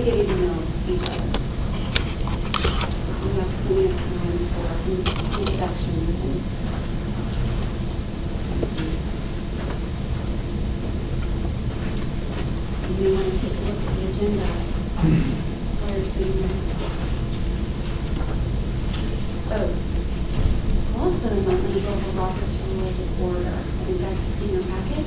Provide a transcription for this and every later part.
to get to know each other. We have plenty of time for introductions and you may want to take a look at the agenda while you're sitting there. Oh, also, I'm not going to go over Robert's Rules of Order. I think that's in your packet.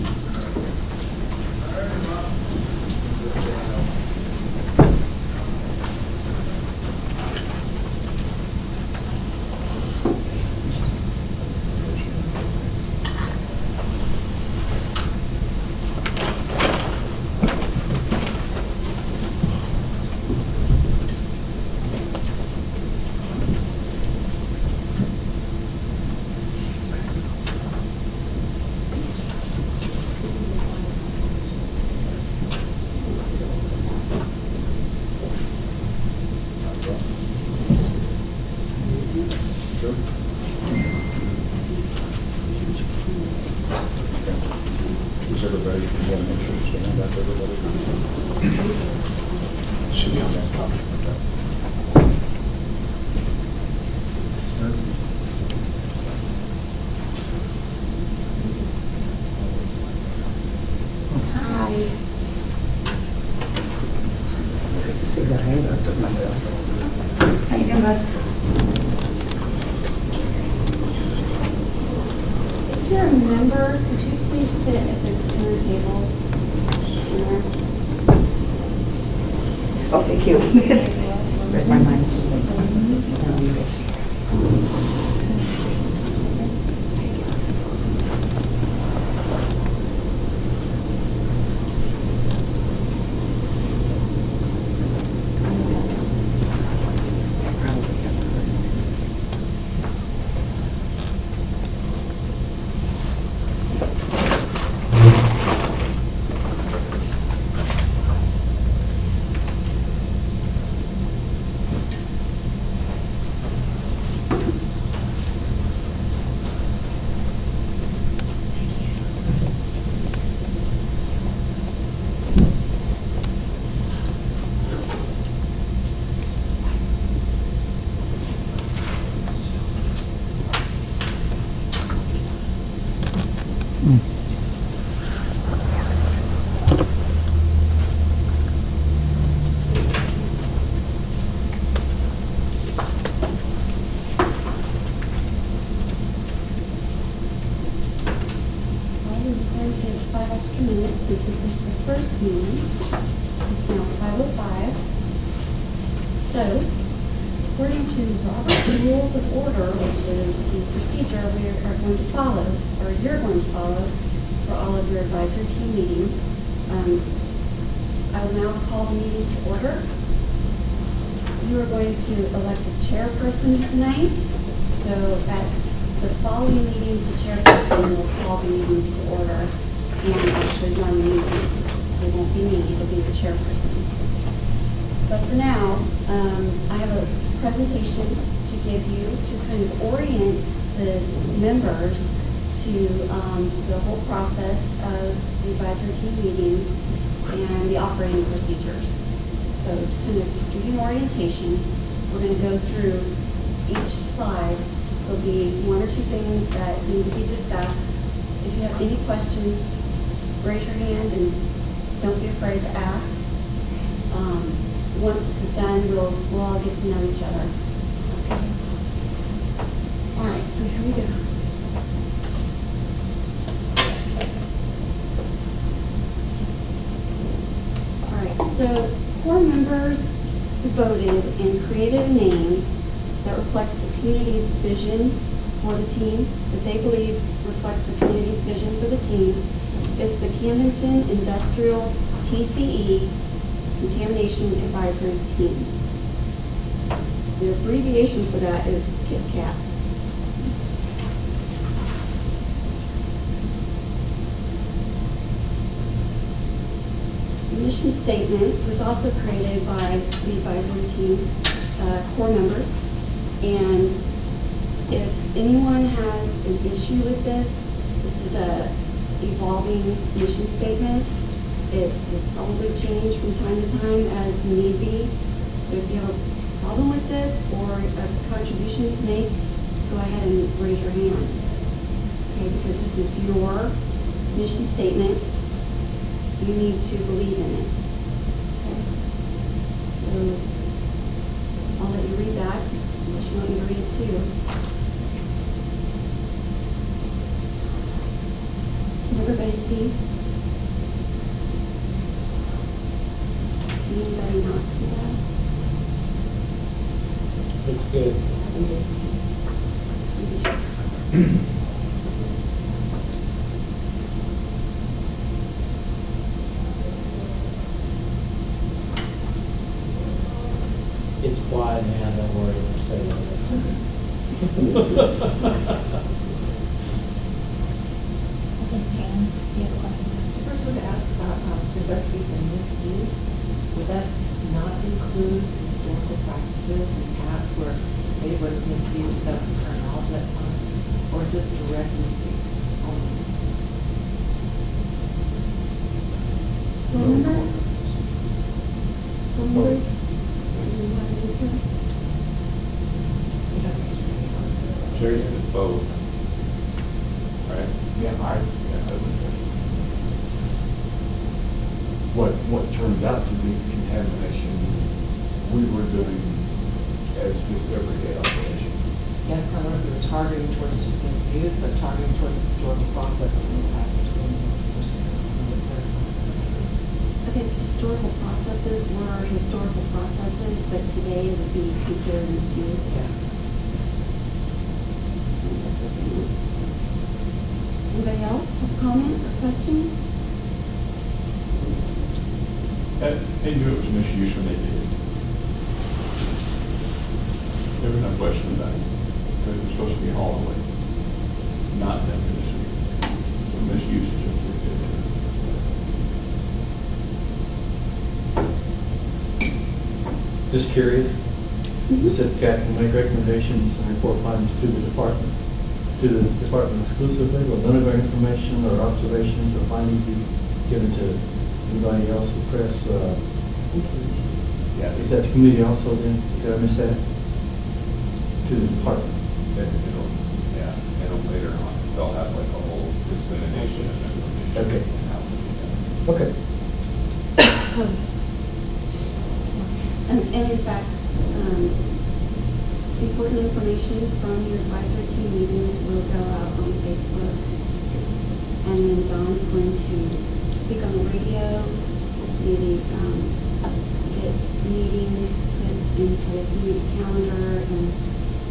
If you're a member, could you please sit at this center table? Oh, thank you. Read my mind. Since this is the first meeting, it's now 5:05. So, according to Robert's Rules of Order, which is the procedure we are going to follow, or you're going to follow, for all of your advisory team meetings, I will now call the meeting to order. You are going to elect a chairperson tonight. So, at the following meetings, the chairperson will call the meetings to order. And actually run the meetings. It won't be me, it'll be the chairperson. But for now, I have a presentation to give you to kind of orient the members to the whole process of the advisory team meetings and the operating procedures. So to kind of give you an orientation, we're going to go through each slide. There'll be one or two things that need to be discussed. If you have any questions, raise your hand and don't be afraid to ask. Once this is done, we'll all get to know each other. Okay. All right, so here we go. All right, so core members voted and created a name that reflects the community's vision for the team, that they believe reflects the community's vision for the team. It's the Camdenton Industrial TCE Contamination Advisory Team. The abbreviation for that is KITCAT. The mission statement was also created by the advisory team core members. And if anyone has an issue with this, this is a evolving mission statement. It will probably change from time to time as need be. But if you have a problem with this or a contribution to make, go ahead and raise your hand. Okay, because this is your mission statement. You need to believe in it. Okay? So I'll let you read that unless you want me to read it too. Can everybody see? Can anybody not see that? Looks good. It's quiet now, don't worry, we'll stay on that. First, we're going to ask about to investigate the misuse. Would that not include historical practices in the past where they were misused without some current knowledge at that time? Or is this direct misuse only? Board members? Board members? Anyone have an answer? Jerry says both. Right? Yeah, I would say. What turned out to be contamination, we were doing as just everyday operation. Yes, I wonder if you were targeting towards just misuse or targeting towards historical processes in the past between I think historical processes were historical processes, but today it would be considered misuse. Yeah. I think that's what they meant. Anybody else have a comment or question? They knew it was misuse when they did it. There was no question about it. Because it was supposed to be hauled away. Not them misuse. So misuse is just what they did. Just curious, the said CAT will make recommendations and report findings to the department exclusively, or none of our information or observations or findings be given to anybody else, the press. Yeah. Is that the committee also then? Did I miss that? To the department? Yeah, it'll later on, they'll have like a whole dissemination of information. Okay. on how to do that. Okay. And in fact, important information from your advisory team meetings will go out on Facebook. And then Dawn's going to speak on the radio, maybe get meetings put into the community calendar, and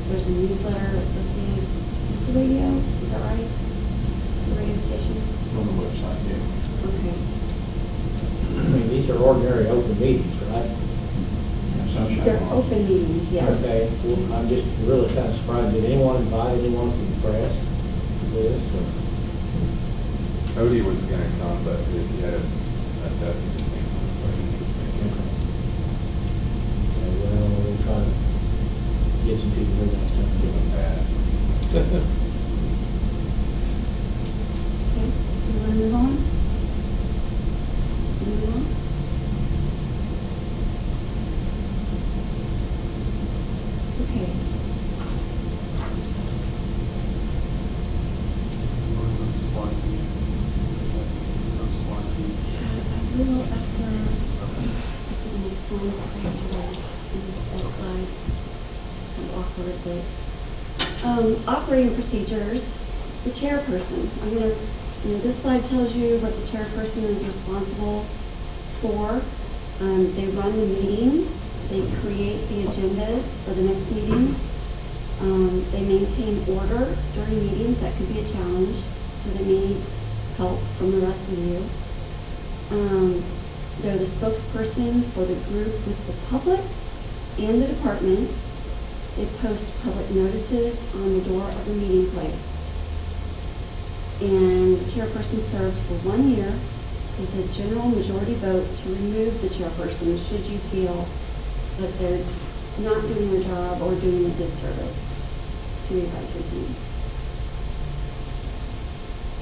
there's a newsletter associated with the radio, is that right? The radio station? On the website, yeah. Okay. I mean, these are ordinary open meetings, right? Sunshine They're laws. open meetings, yes. Okay, well, I'm just really kind of surprised. Did anyone invite anyone from the press to this? Or? Cody was gonna come, but he had a death in his family, so he was making it. Okay, well, we'll try to get some people here next time. Give him pass. Okay, you want to move on? Anyone else? Okay. I will after the next one, because I have to write that slide. Kind of awkward, but. Operating procedures, the chairperson. I'm gonna, this slide tells you what the chairperson is responsible for. They run the meetings, they create the agendas for the next meetings. They maintain order during meetings, that could be a challenge, so they may need help from the rest of you. They're the spokesperson for the group with the public and the department. They post public notices on the door of the meeting place. And the chairperson serves for 1 year. There's a general majority vote to remove the chairperson should you feel that they're not doing their job or doing a disservice to the advisory team.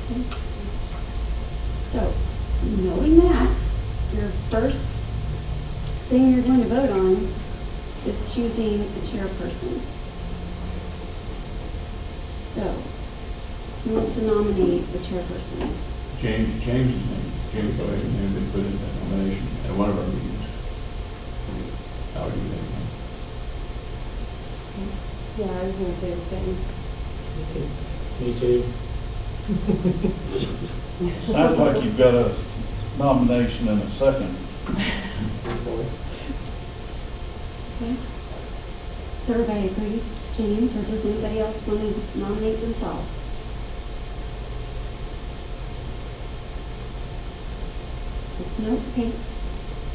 Okay. So, knowing that, your first thing you're going to vote on is choosing a chairperson. So, who wants to nominate the chairperson? James's name, James Boyd's name been put in that nomination at one of our meetings. How do you think? Yeah, I was gonna say the same. Me too. Sounds like you've got a nomination and a second. Okay. Does everybody agree, James, or does anybody else want to nominate themselves? Just no, okay.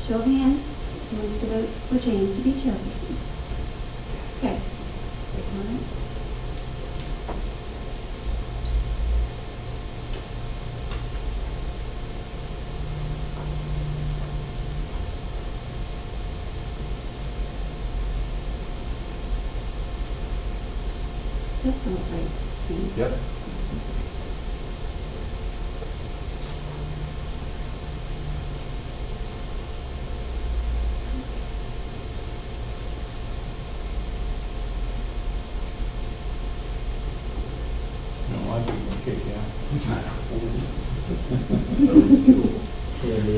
Show of hands, who wants to vote for James to be chairperson? Okay. All right. Just vote right, James. Yep. You don't like it, we'll kick you out.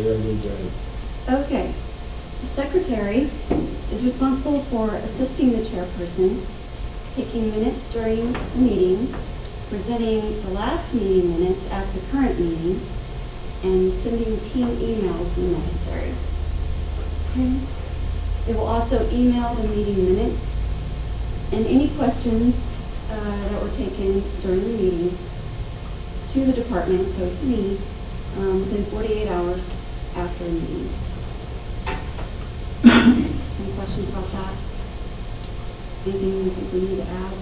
That'd be great. Okay. The secretary is responsible for assisting the chairperson, taking minutes during the meetings, presenting the last meeting minutes at the current meeting, and sending team emails when necessary. Okay. They will also email the meeting minutes and any questions that were taken during the meeting to the department, so to me, within 48 hours after the meeting. Any questions about that? Anything you think we need to add?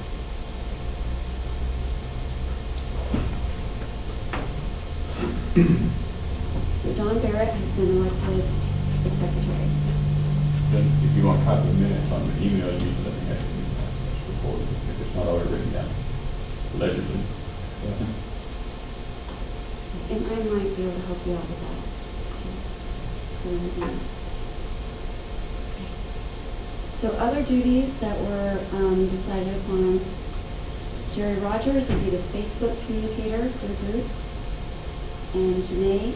So Don Barrett has been elected the secretary. Then if you want a copy of the minutes on the email, you need to let me have it. That's recorded, if it's not already written down. Allegedly. And I might be able to help you out with that. So other duties that were decided upon, Jerry Rogers will be the Facebook communicator for the group, and Janae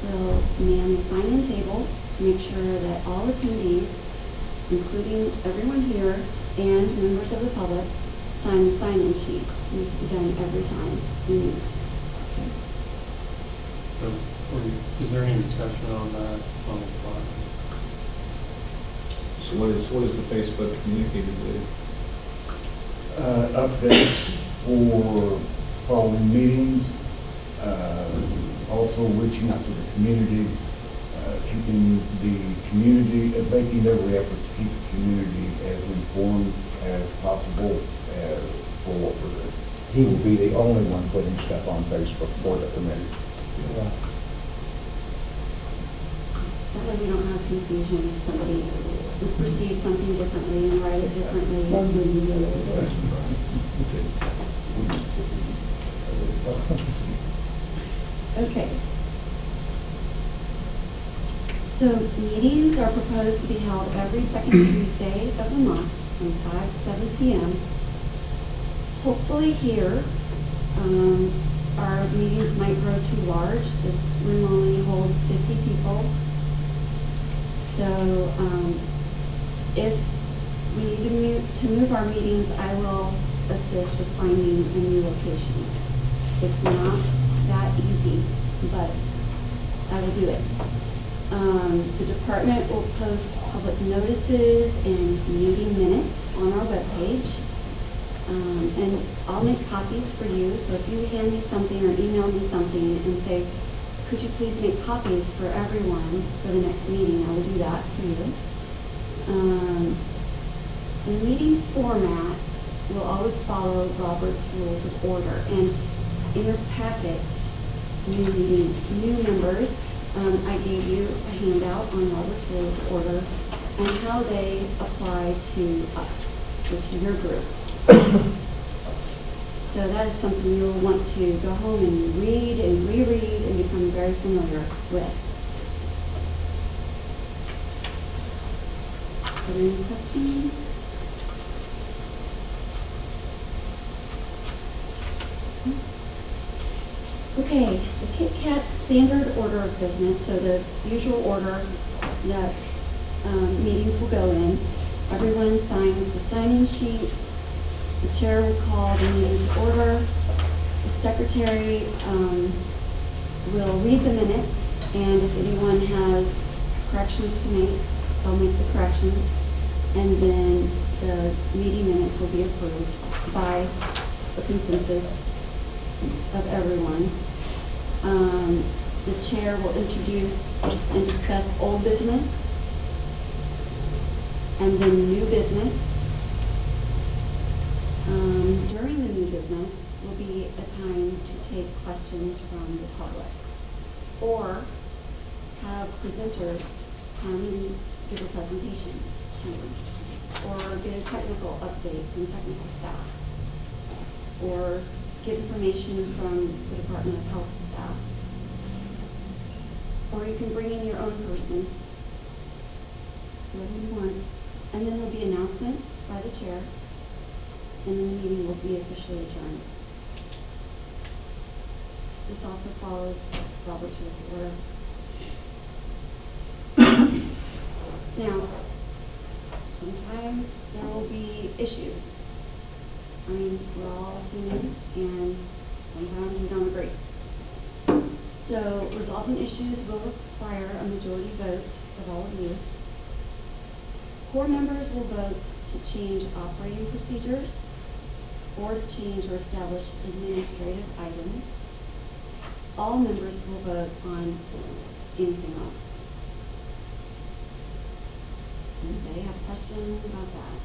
will man the sign-in table to make sure that all attendees, including everyone here and members of the public, sign the sign-in sheet. It needs to be done every time we meet. So, is there any discussion on that on the slide? So what does the Facebook communicator do? Updates for following meetings, also reaching out to the community, keeping the community, making every effort to keep the community as informed as possible for what we're doing. He will be the only one putting stuff on Facebook for the committee. That way we don't have confusion if somebody perceives something differently and write it differently. Okay. So meetings are proposed to be held every second Tuesday of the month from 5 to 7 p.m. Hopefully here, our meetings might grow too large. This room only holds 50 people. So if we need to move our meetings, I will assist with finding a new location. It's not that easy, but I will do it. The department will post public notices and meeting minutes on our webpage. And I'll make copies for you, so if you hand me something or email me something and say, could you please make copies for everyone for the next meeting, I will do that for you. The meeting format will always follow Robert's Rules of Order. And in your packets, new members, I gave you a handout on Robert's Rules of Order and how they apply to us, or to your group. So that is something you'll want to go home and read and reread and become very familiar with. Are there any questions? Okay, the Kit Kat standard order of business, so the usual order that meetings will go in. Everyone signs the sign-in sheet. The chair will call the meeting to order. The secretary will read the minutes, and if anyone has corrections to make, they'll make the corrections. And then the meeting minutes will be approved by a consensus of everyone. The chair will introduce and discuss old business, and then new business. During the new business will be a time to take questions from the public, or have presenters come and give a presentation to you, or get a technical update from technical staff, or get information from the Department of Health staff. Or you can bring in your own person, whoever you want. And then there'll be announcements by the chair, and then the meeting will be officially adjourned. This also follows Robert's Rules of Order. Now, sometimes there will be issues. I mean, we're all human, and sometimes we don't agree. So resolving issues will require a majority vote of all of you. Core members will vote to change operating procedures or to change or establish administrative items. All members will vote on anything else. Anybody have questions about that?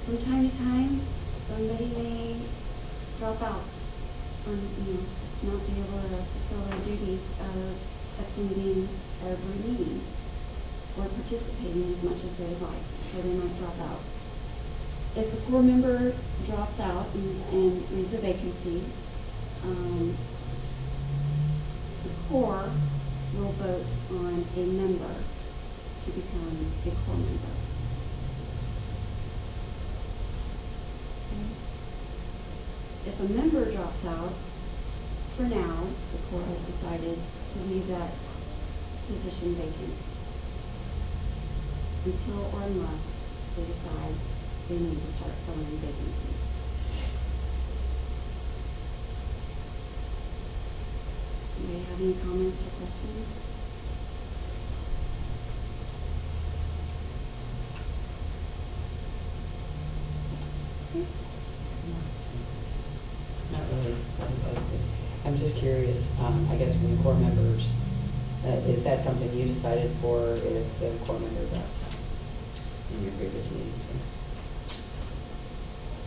From time to time, somebody may drop out, just not be able to fulfill their duties of attending every meeting or participating as much as they'd like, so they might drop out. If a core member drops out and leaves a vacancy, the core will vote on a member to become a core member. If a member drops out, for now, the core has decided to leave that position vacant until or unless they decide they need to start filling vacancies. Anybody have any comments or questions? Okay. Not really. I'm just curious, I guess when core members, is that something you decided for if the core member drops out in your previous meetings?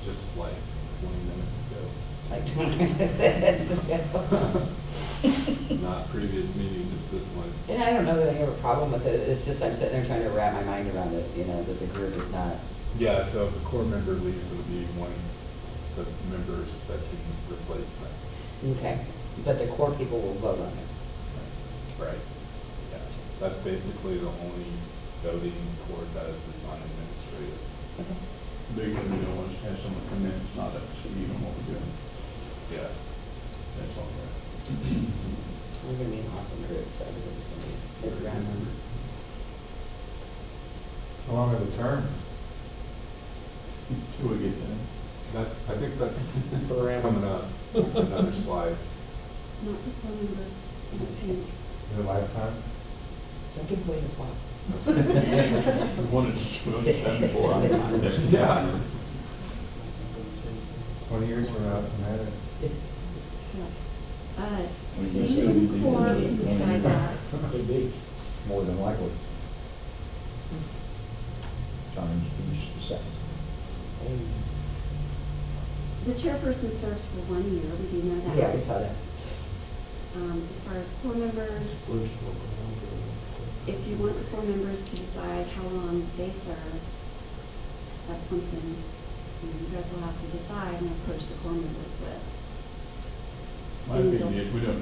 Just like 20 minutes ago. Like 20 minutes ago? Not previous meeting, just this one. And I don't know that I have a problem with it, it's just I'm sitting there trying to wrap my mind around it, that the group is not. Yeah, so if the core member leaves, it'll be one of the members that can replace them. Okay, but the core people will vote on it. Right. Yeah. That's basically the only voting core does is on administrative. Okay. Big one, we don't want to have someone come in, it's not up to speed on what we're doing. Yeah. That's all right. We're gonna be an awesome group, so everybody's gonna be hit the ground running. How long are the terms? Till we get there. I think that's coming up. Another slide. Not the core members, I don't think. Is it lifetime? Don't give away the plot. We wanted to spend before I. Yeah. 20 years from now, it matters. James and the core can decide that. Could be, more than likely. John's the second. The chairperson serves for 1 year, we do know that. Yeah, we saw that. As far as core members, if you want the core members to decide how long they serve, that's something you guys will have to decide and approach the core members with. My opinion is, we really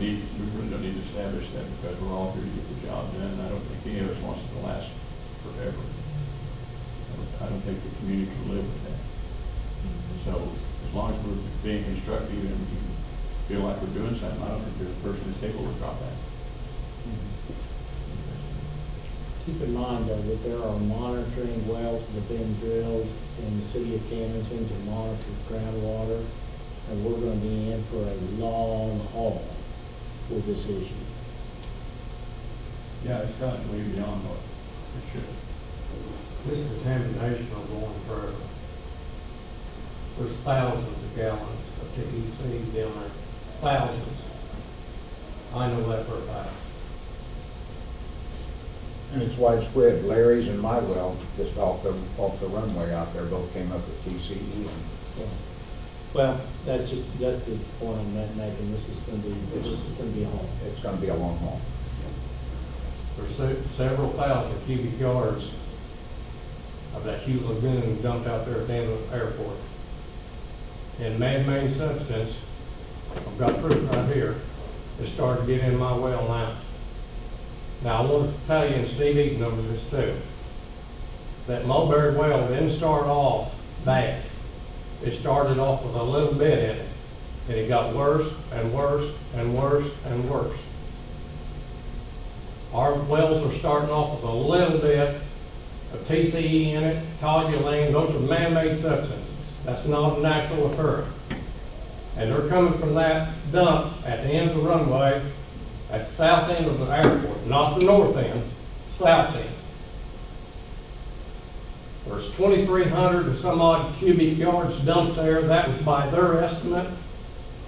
don't need to establish that because we're all here to get the job done. I don't think any of us wants it to last forever. I don't think the community can live with that. So as long as we're being constructive and we feel like we're doing something, I don't think there's a person at the table will drop that. Keep in mind, though, that there are monitoring wells that have been drilled in the city of Camdenton to monitor groundwater, and we're gonna be in for a long haul with this issue. Yeah, it's kind of way beyond what it should. This contamination will go on forever. There's thousands of gallons of TCE down there, thousands. I know that for a fact. And it's widespread. Larry's and my well, just off the runway out there, both came up with TCE. Yeah. Well, that's the point I'm making. This is gonna be a haul. It's gonna be a long haul. There's several thousand cubic yards of that huge lagoon dumped out there at the end of the airport. And man-made substance, I've got proof right here, has started to get in my well now. Now, I want to tell you, and Steve Eaton knows this too, that Mulberry well didn't start off bad. It started off with a little bit in it, and it got worse and worse and worse and worse. Our wells are starting off with a little bit of TCE in it, toluene. Those are man-made substances. That's not a natural occurrence. And they're coming from that dump at the end of the runway at the south end of the airport, not the north end, south end. There's 2,300 and some odd cubic yards dumped there. That was by their estimate,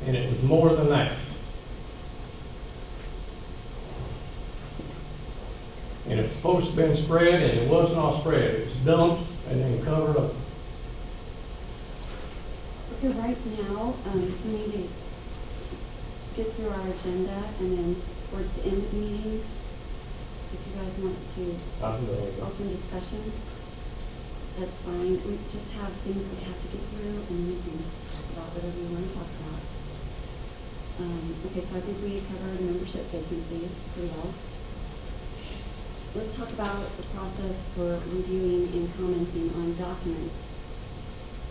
and it was more than that. And it's supposed to have been spread, and it was not spread. It was dumped and then covered up. Okay, right now, we need to get through our agenda, and then towards the end of the meeting, if you guys want to open discussion, that's fine. We just have things we have to get through, and then we can talk about whatever you want to talk about. Okay, so I think we covered membership vacancies pretty well. Let's talk about the process for reviewing and commenting on documents.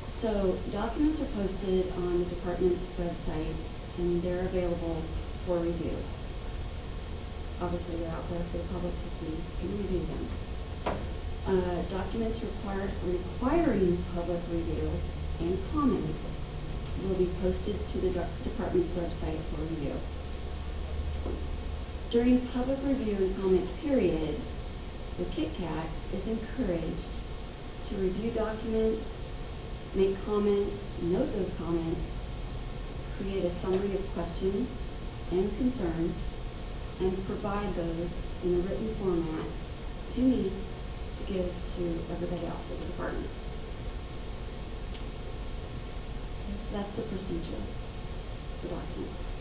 So documents are posted on the department's website, and they're available for review. Obviously, they're out there for the public to see and review them. Documents requiring public review and comment will be posted to the department's website for review. During public review and comment period, the KitKat is encouraged to review documents, make comments, note those comments, create a summary of questions and concerns, and provide those in a written format to me to give to everybody else at the department. So that's the procedure for documents.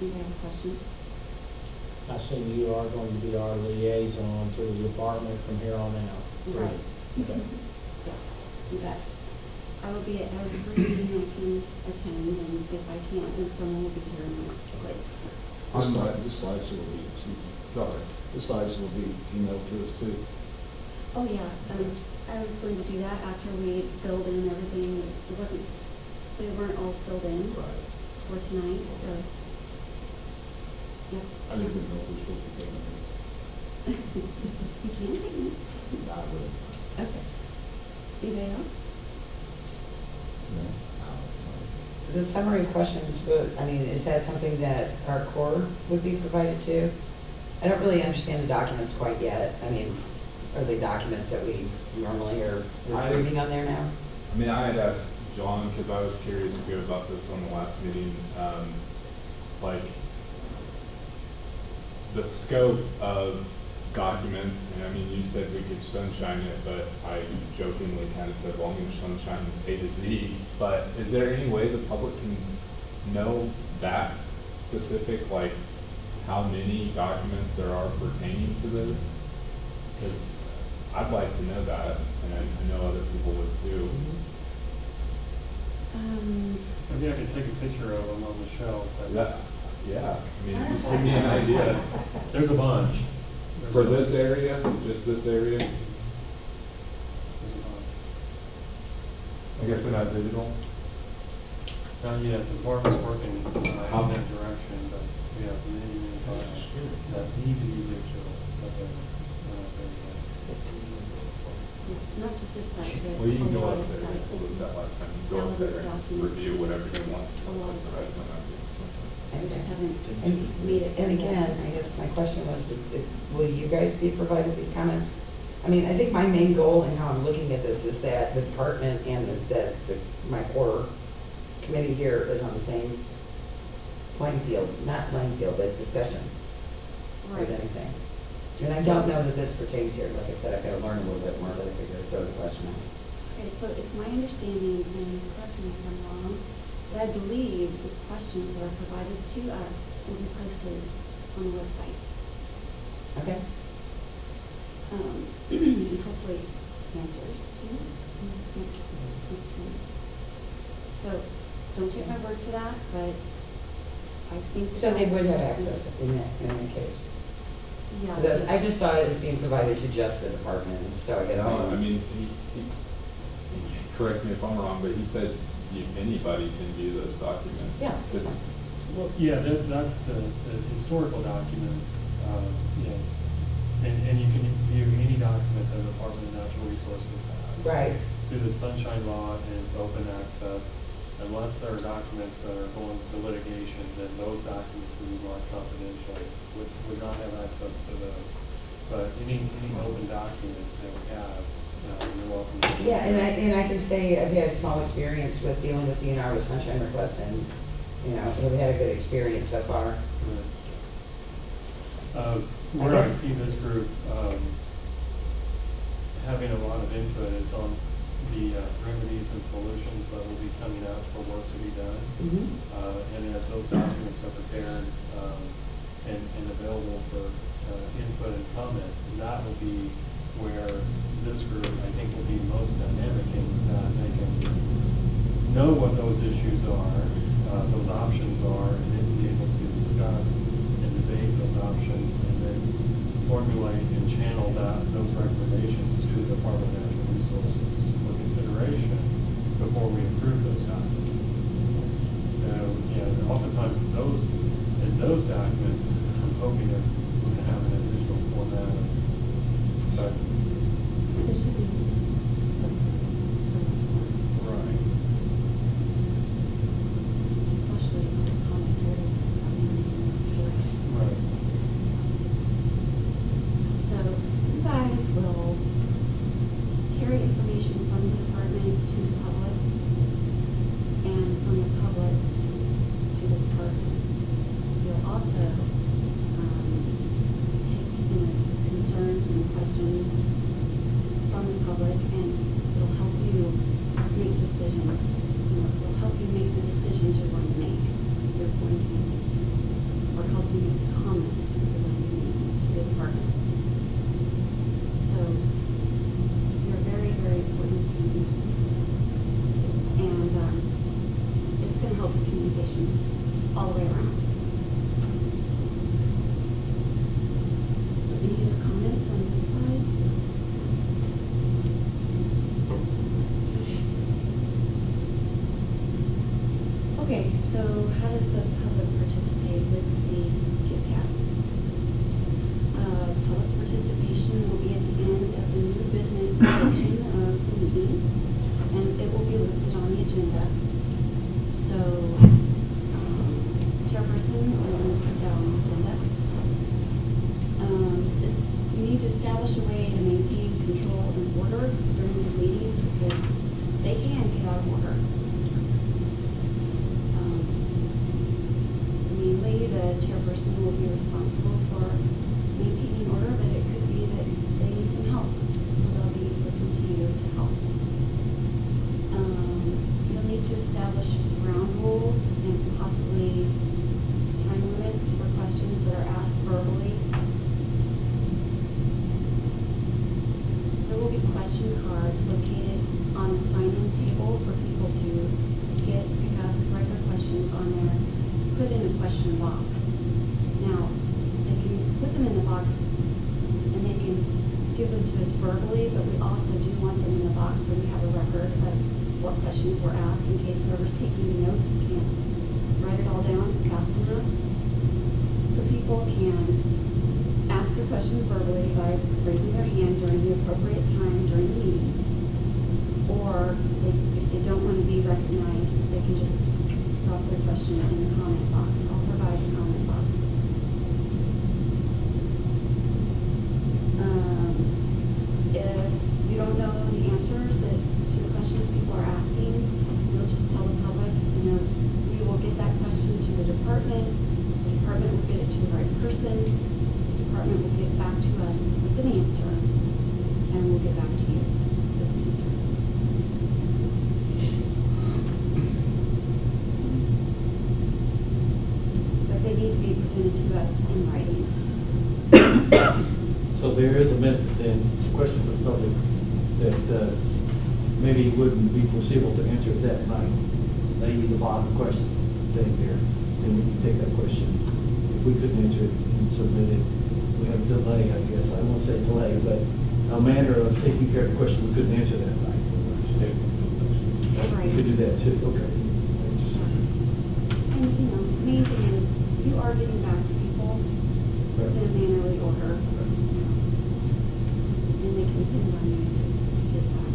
Anybody have a question? I assume you are going to be our liaison to the department from here on out. Right. Okay. Yeah, you bet. I will be at every meeting I can attend, and if I can't, then someone will be here in my place. This slides will be, sorry, the slides will be emailed to us too. Oh, yeah, I was going to do that after we filled in everything. They weren't all filled in for tonight, so. Yep. I just didn't know if we were supposed to take minutes. You can take notes. Not really. Okay. Anybody else? No. The summary questions, I mean, is that something that our core would be provided to? I don't really understand the documents quite yet. I mean, are they documents that we normally are retrieving on there now? I mean, I had asked John, because I was curious too about this on the last meeting, like the scope of documents, and I mean, you said we could sunshine it, but I jokingly kind of said, well, I'm going to sunshine A to Z, but is there any way the public can know that specific, like how many documents there are pertaining to this? Because I'd like to know that, and I know other people would too. Maybe I could take a picture of them on the shelf. Yeah, I mean, just give me an idea. There's a bunch. For this area, just this area, There's a bunch. I guess they're not digital. Not yet, the department's working in that direction, but we have many, many files that need to be digital, but they're not there yet. Not just this site, but Well, you can a go lot up of there, sites. what was that last time? Go up Thousands of there and documents. review whatever you want. A lot of sites. I We just just haven't And made it. and again, I guess my question was, will you guys be provided these comments? I mean, I think my main goal in how I'm looking at this is that the department and my core committee here is on the same playing field, not playing field, but discussion with Right. anything. And I don't know that this pertains here, like I said, I've got to learn a little bit more, but I figured I'd throw the question out. Okay, so it's my understanding, and correct me if I'm wrong, but I believe the questions that are provided to us will be posted on the website. Okay? And hopefully answers to makes sense. So, don't take my word for that, but I think. So they would have that's- access in that case? Yeah. Because I just saw it as being provided to just the department, so I guess. No, I mean, correct me if I'm wrong, but he said anybody can view those documents. Yeah. It's- Well, yeah, that's the historical documents, yeah. And you can view any document that the Department of Natural Resources has. Right. Through the Sunshine Law, and it's open access, unless there are documents that are going to litigation, then those documents would be marked confidential, would not have access to those. But any open document that we have, you're welcome to. Yeah, and I can say I've had small experience with dealing with DNR with sunshine requests, and, have had a good experience so far. Where I guess- see this group having a lot of input is on the remedies and solutions that will be coming out for work to be done. And as those documents are prepared and available for input and comment, that will be where this group, I think, will be most dynamic in that they can know what those issues are, those options are, and then be able to discuss and debate those options, and then formulate and channel those recommendations to the Department of Natural Resources for consideration before we approve those documents. So, yeah, oftentimes those documents, I'm hoping that we're going to have an additional format, but. There should be posted. Right. Especially on the comment period. Right. So you guys will carry information from the department to the public and from the public to the department. You'll also take concerns and questions from the public, and it'll help you make decisions. It'll help you make the decisions you're going to make. You're going to make, or help you make the comments you're going to make to the department. So you're a very, very important team, and it's going to help your communication all the way around. So any other comments on this slide? Okay, so how does the public participate with the KitKat? Public participation will be at the end of the new business section of the meeting, and it will be listed on the agenda. So, chairperson will put that on the agenda. You need to establish a way to maintain control and order during these meetings, because they can get out of order. Mainly, the chairperson will be responsible for maintaining order, but it could be that they need some help, so they'll be looking to you to help. You'll need to establish ground rules and possibly time limits for questions that are asked verbally. There will be question cards located on the sign-in table for people to pick up, write their questions on there, put in a question box. Now, they can put them in the box and they can give them to us verbally, but we also do want them in the box so we have a record of what questions were asked in case whoever's taking notes can't write it all down fast enough. So people can ask their questions verbally by raising their hand during the appropriate time during the meeting. Or if they don't want to be recognized, they can just drop their question in the comment box. I'll provide the comment box. If you don't know the answers to the questions people are asking, you'll just tell the public, we will get that question to the department will get it to the right person, the department will get back to us with an answer, and we'll get back to you with an answer. But they need to be presented to us in writing. So there is a method then, question for the public, that maybe wouldn't be foreseeable to answer it that night. Maybe the bottom question thing there, then we can take that question. If we couldn't answer it and submit it, we have a delay, I guess. I won't say delay, but a manner of taking care of the question we couldn't answer that night. We could do that too, okay. And, the main thing is, you are getting back to people in a mannerly order. And they can depend on you to get back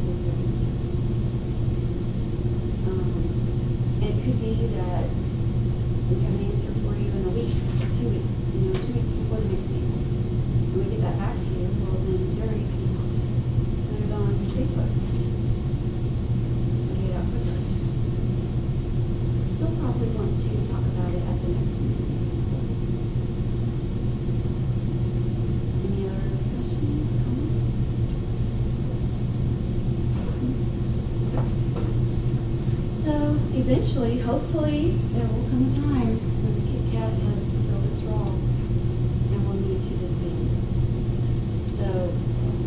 with their answers. And it could be that we have an answer for you in a week or 2 weeks, 2 weeks before the next meeting. When we get that back to you, well, then Jerry can put it on Facebook. Get it out quicker. Still probably want to talk about it at the next meeting. Any other questions, comments? So eventually, hopefully, there will come a time when the Kit Kat has fulfilled its role and will need to disband. So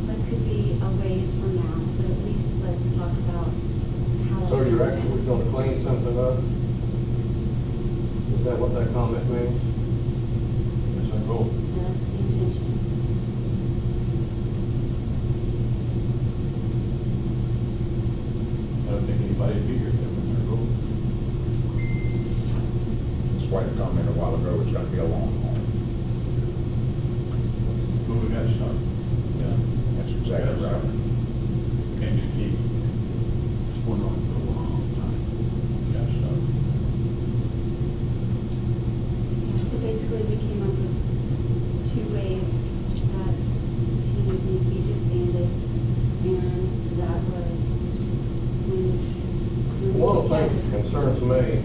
that could be a ways from now, but at least let's talk about how it's So you're gonna actually be. gonna clean something up? Is that what that comment means? That's our goal. That's the intention. I don't think anybody would be here if that was our goal. That's why the comment a while ago, it's gonna be a long haul. But we got to start. Yeah, that's exactly right. Can't just keep going on for a long time. We got to start. So basically, we came up with 2 ways that the team would need to be disbanded, and that was when One of the Kit Kat things that was- concerns me,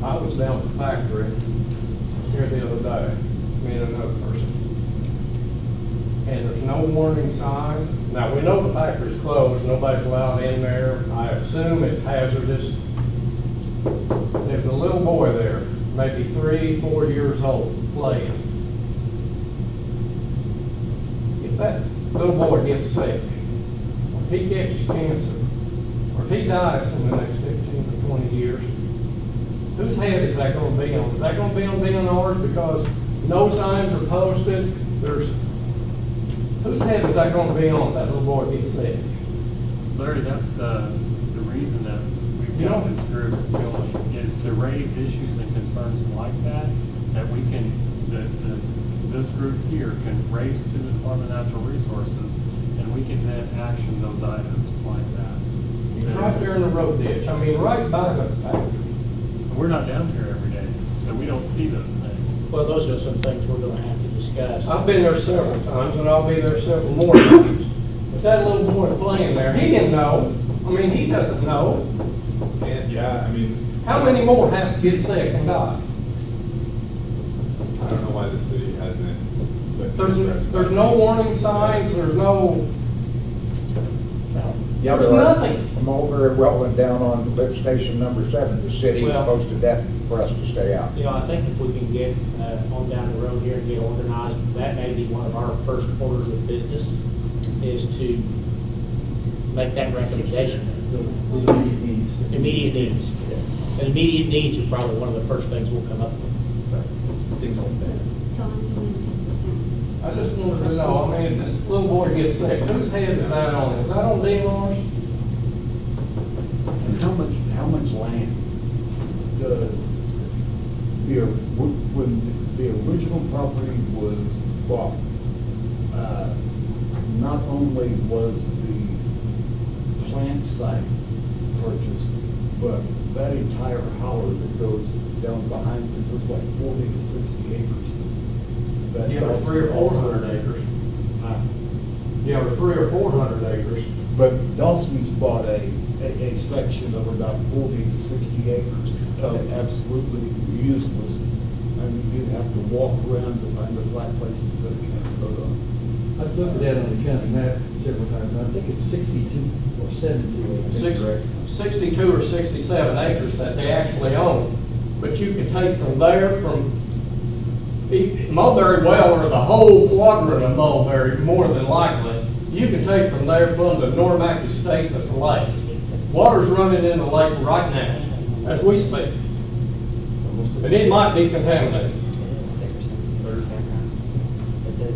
I was down at the factory here the other day, me and another person. And there's no warning signs. Now, we know the factory's closed, nobody's allowed in there. I assume it's hazardous. There's a little boy there, maybe 3, 4 years old, playing. If that little boy gets sick, or if he catches cancer, or if he dies in the next 15 or 20 years, whose head is that going to be on? Is that going to be on DNR's because no signs are posted? Whose head is that going to be on if that little boy gets sick? Larry, that's the reason that we've got this group going, is to raise issues and concerns like that we can, that this group here can raise to the Department of Natural Resources, and we can then action those items like that. It's So- right there in the road ditch. I mean, right by the factory. We're not down here every day, so we don't see those things. Well, those are some things we're gonna have to discuss. I've been there several times, and I'll be there several more times. But that little boy playing there, he didn't know. I mean, he doesn't know. And, yeah, I mean, How many more has to get sick and die? I don't know why the city hasn't. put these There's no warning signs, there's no, Yeah, there's there are. nothing. I'm all very well and down on lift station number 7. The city has Well- posted that for us to stay out. I think if we can get on down the road here and get organized, that may be one of our first orders of business, is to make that recommendation. Those immediate needs. Immediate needs. And immediate needs are probably one of the first things we'll come up with. Things like that. Don, you want to take this down? I just wanted to know, I mean, this little boy gets sick, whose head is that on? Is that on Demar's? And how much land does when the original property was bought, not only was the plant site purchased, but that entire holler that goes down behind, it was like 40 to 60 acres. That Yeah, or 300 or 400 acres. Yeah, or 300 or 400 acres. But Dawson's bought a section of about 40 to 60 acres of absolutely useless. I mean, you'd have to walk around to find the flat places that we have photo. I've looked at that on the county map several times, and I think it's 62 or 72 acres. 62 or 67 acres that they actually own. But you can take from there, from Mulberry Well, or the whole quadrant of Mulberry, more than likely, you can take from there from the Normac Estates at the lake. Water's running in the lake right now, as we speak. But it might be contaminated.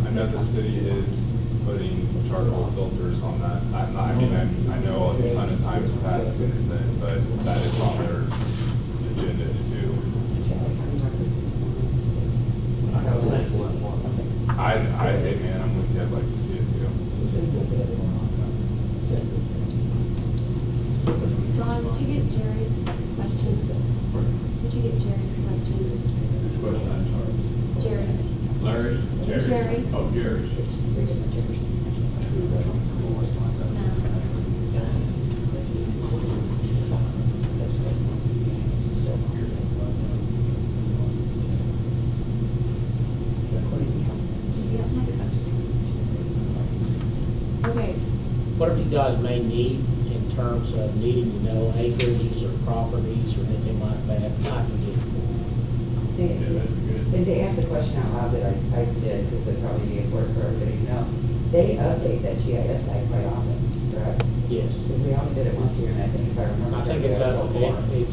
I know the city is putting charcoal filters on that. I mean, I know a ton of times passed since then, but that is on their agenda too. Hey man, I'm with you, I'd like to see it too. Don, did you get Jerry's question? Did you get Jerry's question? Which question, I'm sorry? Jerry's. Larry? Jerry. Oh, Jerry's. Okay, What you guys may need in terms of needing to know acreages or properties or anything like that, I can get it for you. Yeah, that'd be good. And to ask the question out loud that I did, because it probably be important for everybody to know, they update that GIS site quite often, correct? Yes. Because we only did it once a year, and I think if I remember. I think it's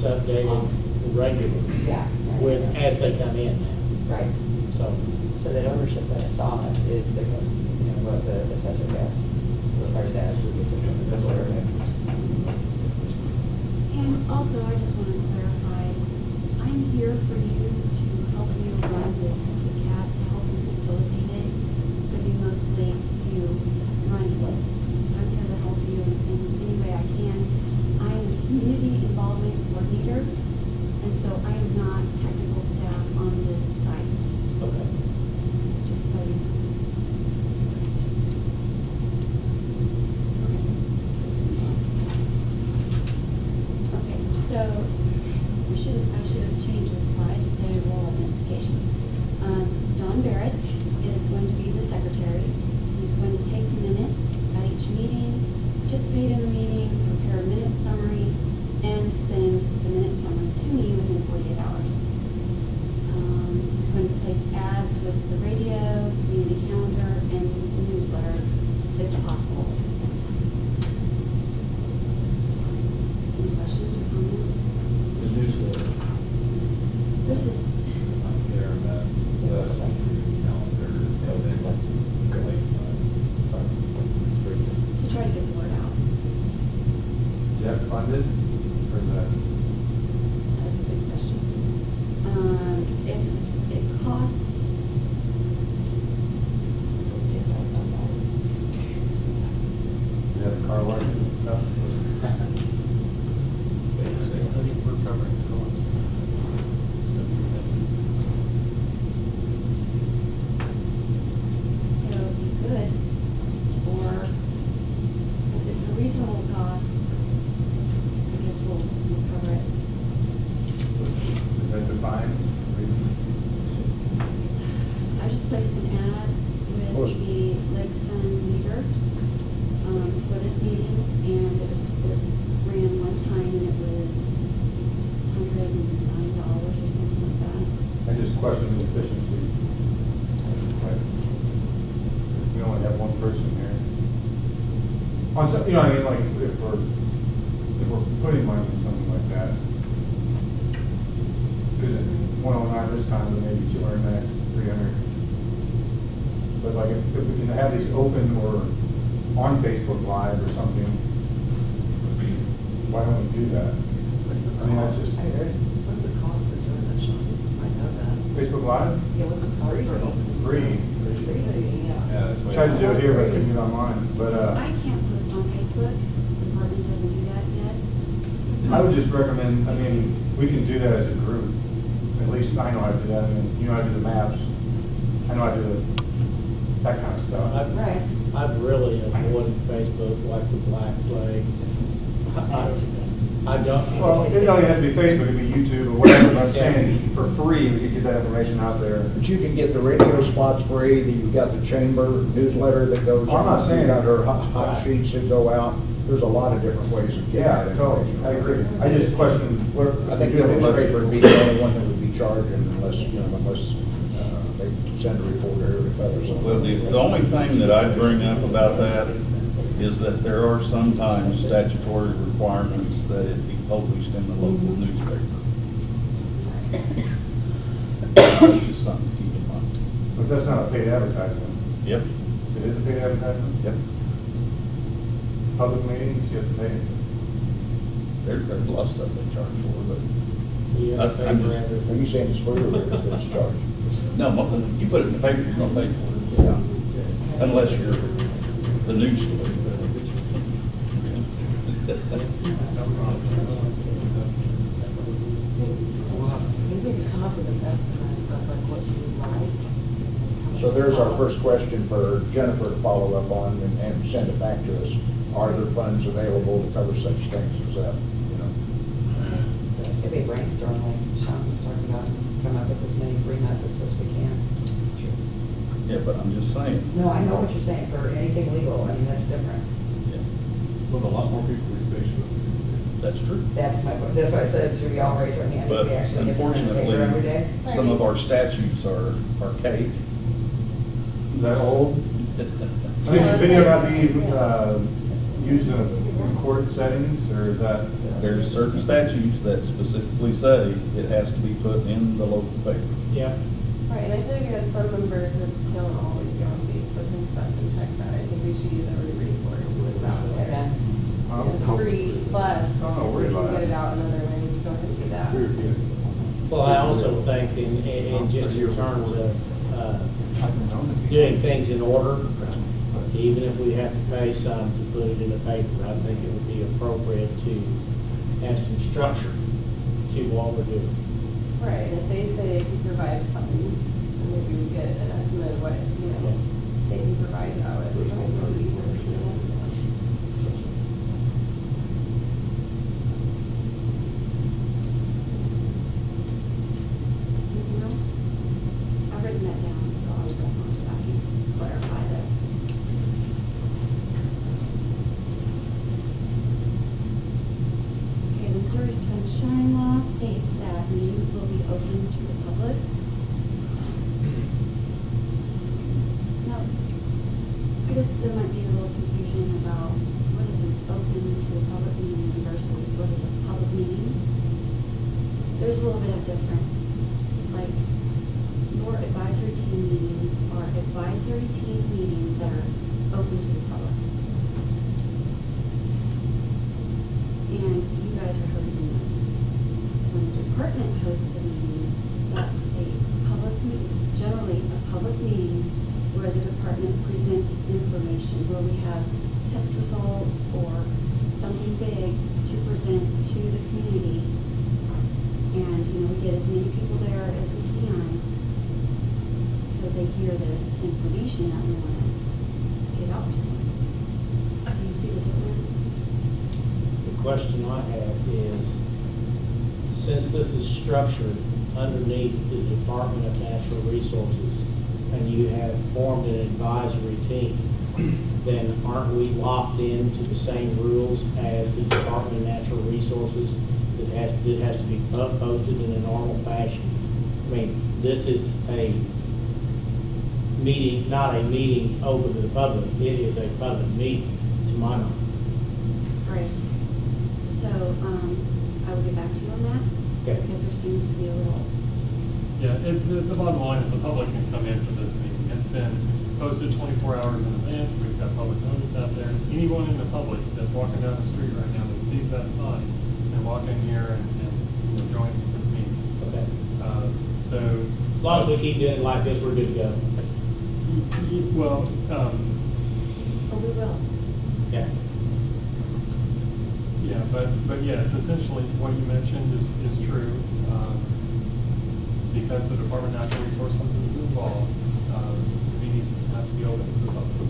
updated regularly Yeah. with, as they come in now. Right. So, So that ownership that I saw is the, what the assessor gets, as far as that, who gets it from the builder. and also I just want to clarify, I'm here for you to help you run this CAT, to help you facilitate it. It's going to be mostly you running it. I'm here to help you in any way I can. I am a community involvement coordinator, and so I am not technical staff on this site, okay. just so you know. Okay, so I should have changed this slide to say role identification. Don Barrett is going to be the secretary. He's going to take minutes at each meeting, participate in the meeting, prepare a minute summary, and send the minute summary to me within 48 hours. He's going to place ads with the radio, community calendar, and the newsletter if possible. Any questions or comments? The newsletter. There's a, There, that's the calendar, and then lakeside. to try to get the word out. Is that funded, or is that? That's a good question. If it costs. You have car wash and stuff? We're covering the cost. So it'd be good, or if it's a reasonable cost, I guess we'll cover it. Is that defined? I just placed an ad with the Lakeson meter, for this meeting, and it ran one time, and it was $109 or something like that. I just question the efficiency. Like, we only have one person here. On some, you know what I mean, like, if we're putting money in something like that. Because at 109 this time, it may be 200 next, 300. But like if we can have these open or on Facebook Live or something, why don't we do that? What's the I mean, that's cost? just- I heard. What's the cost for doing that, Sean? I know that. Facebook Live? Yeah, what's the cost for opening? Free. Yeah. that's what Tried to do it here, but I it's- couldn't get online. But I can't post on Facebook. The department doesn't do that yet. I would just recommend, I mean, we can do that as a group. At least I know how to do that. I mean, you know how to do the maps. I know how to do that kind of stuff. Right. I'd really avoid Facebook like the Black Plague. I don't. Well, it don't have to be Facebook, it could be YouTube or whatever, but I'm saying for free, we could get that information out there. But you can get the radio spots free, you've got the chamber newsletter that goes I'm not out, saying you've got that. our hot sheets that go out. There's a lot of different ways of getting Yeah, that totally, information. I agree. I just question where. I think the newspaper would be the only one that would be charging unless they send a reporter to cover something. Well, the only thing that I'd bring up about that is that there are sometimes statutory requirements that it be published in the local newspaper. That's just something to keep in mind. But that's not a paid advertisement. Yep. It is a paid advertisement? Yep. Public meetings, you have to pay. There's a lot of stuff they charge for, but You have to pay I'm for just- everything. Are you saying it's free or it's charged? no, you put it in the paper, you're gonna pay for it. Yeah. Unless you're the news story. Maybe to come up with an estimate of like what you would like. So there's our first question for Jennifer to follow up on and send it back to us. Are there funds available to cover such things as that, you know? It's gonna be a brainstorm, like Sean was talking about, come up with as many free methods as we can. Yeah, but I'm just saying. No, I know what you're saying, for anything legal, I mean, that's different. Yeah, But a lot more people read Facebook. that's true. That's my, that's why I said, should we all raise our hand if But we actually get them in the paper every day? unfortunately, some of our statutes are archaic. Is that old? I mean, can video not be used in court settings, or is that? There's certain statutes that specifically say it has to be put in the local paper. Yeah. Right, and I feel like we have some members that don't always go on Facebook and stuff and check that. I think we should use every resource that's out there. It's free, plus I'm not worried we about can get it. it out in other ways, go ahead and do that. Well, I also think in just in terms of doing things in order, even if we have to pay some to put it in the paper, I think it would be appropriate to have some structure to what we're doing. Right, and if they say they can provide funds, then maybe we get an estimate of what, they can provide that would be also easier. Anything else? I've written that down, so I'll definitely go back and clarify this. Okay, the Missouri Sunshine Law states that meetings will be open to the public. Now, I guess there might be a little confusion about what is an open to the public meeting versus what is a public meeting. There's a little bit of difference. Like, your advisory team meetings are advisory team meetings that are open to the public. And you guys are hosting those. When the department hosts a meeting, that's a public meeting, generally a public meeting where the department presents information, where we have test results or something big to present to the community. And, we get as many people there as we can, so they hear this information that we want to get out to them. Do you see the difference? The question I have is, since this is structured underneath the Department of Natural Resources, and you have formed an advisory team, then aren't we locked into the same rules as the Department of Natural Resources that has to be posted in a normal fashion? I mean, this is a meeting, not a meeting open to the public. It is a public meeting, to my knowledge. Right. The So, I will get back to you on that, Okay. because there seems to be a little, Yeah, the bottom line is the public can come in for this meeting. It's been posted 24 hours in advance. We've got public notice out there. Anyone in the public that's walking down the street right now that sees that sign can walk in here and join this meeting. Okay. So. As long as we keep doing it like this, we're good to go. Well, oh, we will. Yeah. yeah, but yes, essentially what you mentioned is true. Because the Department of Natural Resources is involved, the meetings have to be open to the public.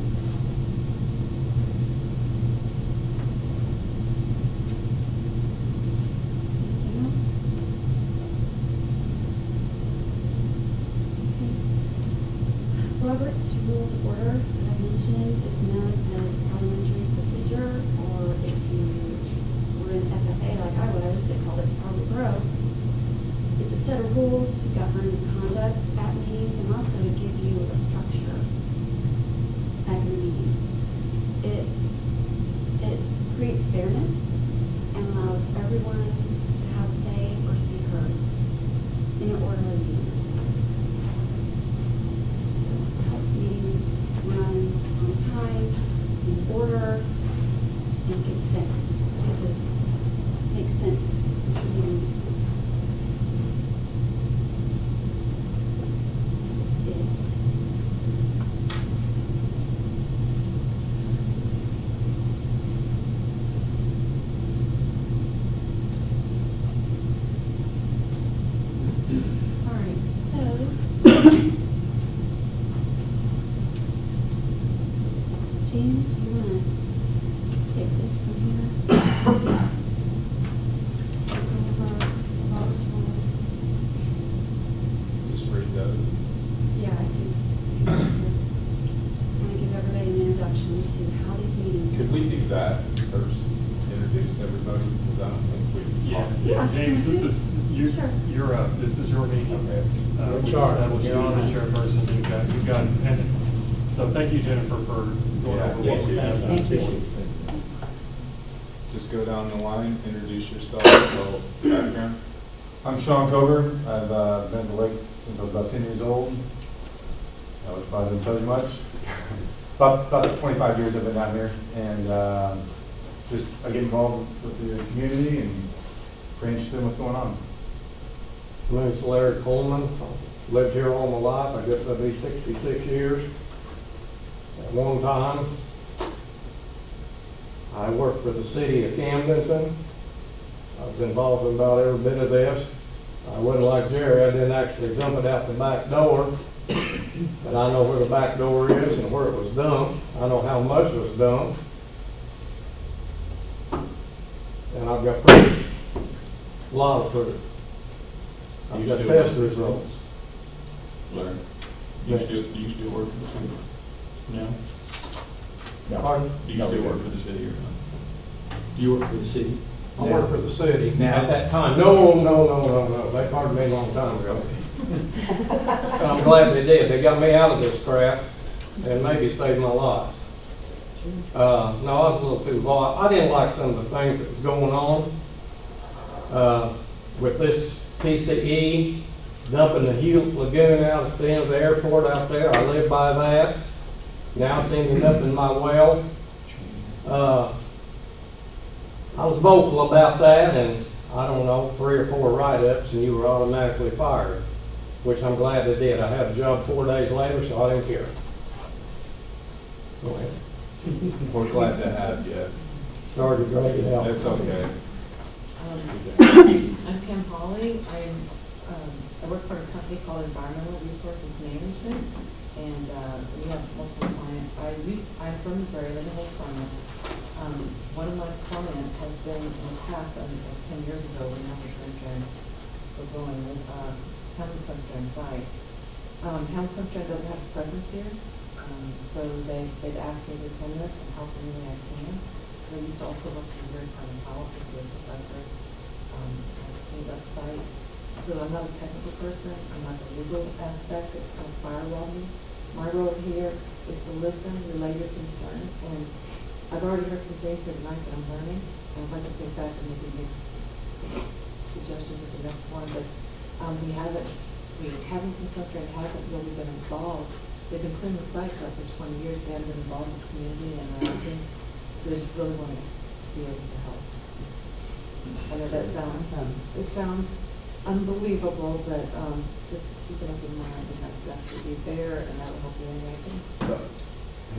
Anything else? Okay. Robert's Rules of Order that I mentioned is known as parliamentary procedure, or if you were in FFA like I was, they called it Parliament Bro. It's a set of rules to govern conduct at meetings and also to give you a structure at your meetings. It creates fairness and allows everyone to have a say or to be heard in an orderly meeting. So it helps meetings run on time, in order, and gives sense. Makes sense to meetings. All right, so James, do you want to take this from here? Go over Robert's rules. Just read those. Yeah, I can. I want to give everybody an introduction to how these meetings. Could we work. do that first? Introduce everybody, because I don't think we. Yeah. James, this is, Sure. you're up. This is your meeting. Okay. You're in We charge. established you You're as on the it. chairperson. You've got, and so thank you, Jennifer, for going over Yes, what we have. thank you. Just go down the line, introduce yourself, a little background. I'm Sean Coburn. I've been at the lake since I was about 10 years old. Which probably doesn't tell you much. About 25 years I've been down here, and just I get involved with the community and pretty interested in what's going on. My name's Larry Coleman. Lived here all my life. I guess I'll be 66 years. At one time, I worked for the city of Camdenton. I was involved in about every bit of this. I wasn't like Jerry. I didn't actually dump it out the back door. But I know where the back door is and where it was dumped. I know how much was dumped. And I've got proof. A lot of proof. I've got test results. Larry, do you still work for the city? No? Pardon? Do you still work for the city or not? You work for the city? I worked for the city Now. at that time. No. They pardoned me a long time ago. I'm glad they did. They got me out of this crap and maybe saved my life. No, I was a little too involved. I didn't like some of the things that was going on with this TCE dumping the Hewlett Lagoon out at the end of the airport out there. I live by that. Now it's ending up in my well. I was vocal about that, and I don't know, 3 or 4 write-ups, and you were automatically fired, which I'm glad they did. I had a job 4 days later, so I didn't care. Go ahead. We're glad to have you. Sorry to drag it out. It's okay. I'm Kim Hawley. I work for a company called Environmental Resources Management, and we have multiple clients. I'm from Missouri, live in Old Summit. One of my clients has been in the past, 10 years ago, when I was Sunshine still going, was Camden Sunshine site. Camden Sunshine doesn't have a presence here, so they'd asked me to attend this and help any way I can. I used to also work for Missouri Department of Health, just as a professor. I that site. So I'm not a technical person. I'm not the legal aspect that kind of firewall me. My role here is to listen, relay your concerns, and I've already heard some things here tonight that I'm learning. I'd like to take that and maybe make some suggestions at the next one, but, we haven't Sunstream hasn't really been involved. They've been cleaning the site up for 20 years, they haven't been involved in the community and everything, so they just really wanted to be able to help. I know that sounds, it sounds unbelievable, but, just keep it up in mind and that's to be there and that will help you anyway. So,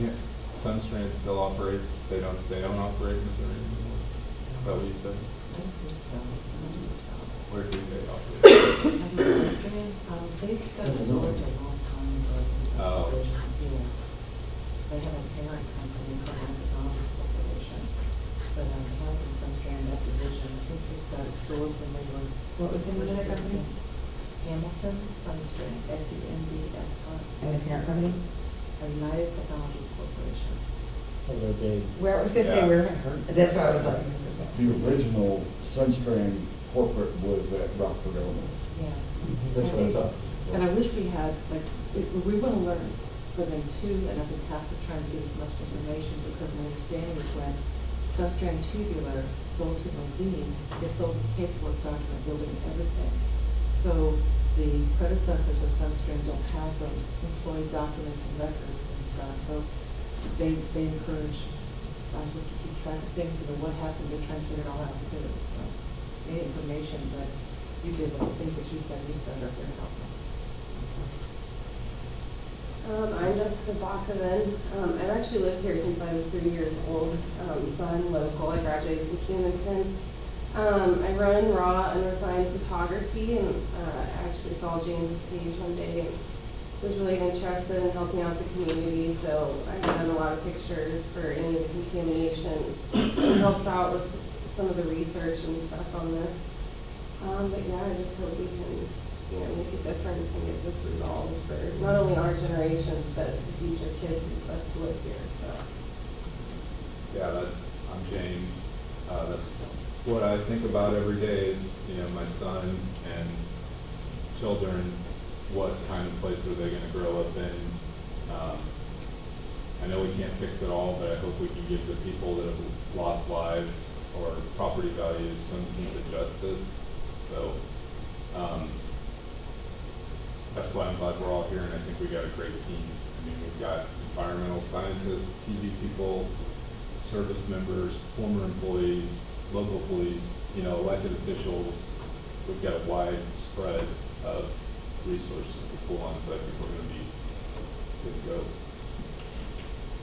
yeah, Sunstrand still operates, they don't operate in Missouri anymore? Is that what you said? I don't think so. Where do they operate? They've got a storage a long time ago. Oh. Yeah. They have a parent company called Camdenton Corporation, but Camden Sunstrand, that division, I think it got absorbed when they were. What was the name of that company? Hamilton Sunstrand, SUNDS. And the parent company? United Technologies Corporation. So they're big. Where, I was gonna say, Yeah. where, that's why I was like. The original Sunstrand corporate was at Rockford, Illinois. Yeah. That's what I thought. And I wish we had, like, we want to learn from them too, and I've been tasked with trying to get as much information, because my understanding is when Sunstrand Tubular sold to Modine, they sold the paperwork, document, building, everything. So the predecessors of Sunstrand don't have those employee documents and records and stuff, so they encourage just to keep track of things, and what happened, they're trying to figure it all out too, so any information that you did, the things that you said are very helpful. I'm Jessica Bachman. I've actually lived here since I was 3 years old, so I'm local. I graduated from Camdenton. I run raw and refined photography, and I actually saw James' page one day and was really interested in helping out the community, so I've done a lot of pictures for any of the contamination and helped out with some of the research and stuff on this. But yeah, I just hope we can, make a difference and get this resolved for not only our generations, but the future kids and stuff to live here, so. Yeah, I'm James. That's what I think about every day is, my son and children, what kind of place are they gonna grow up in? I know we can't fix it all, but I hope we can give the people that have lost lives or property values some sense of justice. So, that's why I'm glad we're all here, and I think we got a great team. I mean, we've got environmental scientists, TV people, service members, former employees, local police, elected officials. We've got a wide spread of resources to pull on, so I think we're gonna be good to go.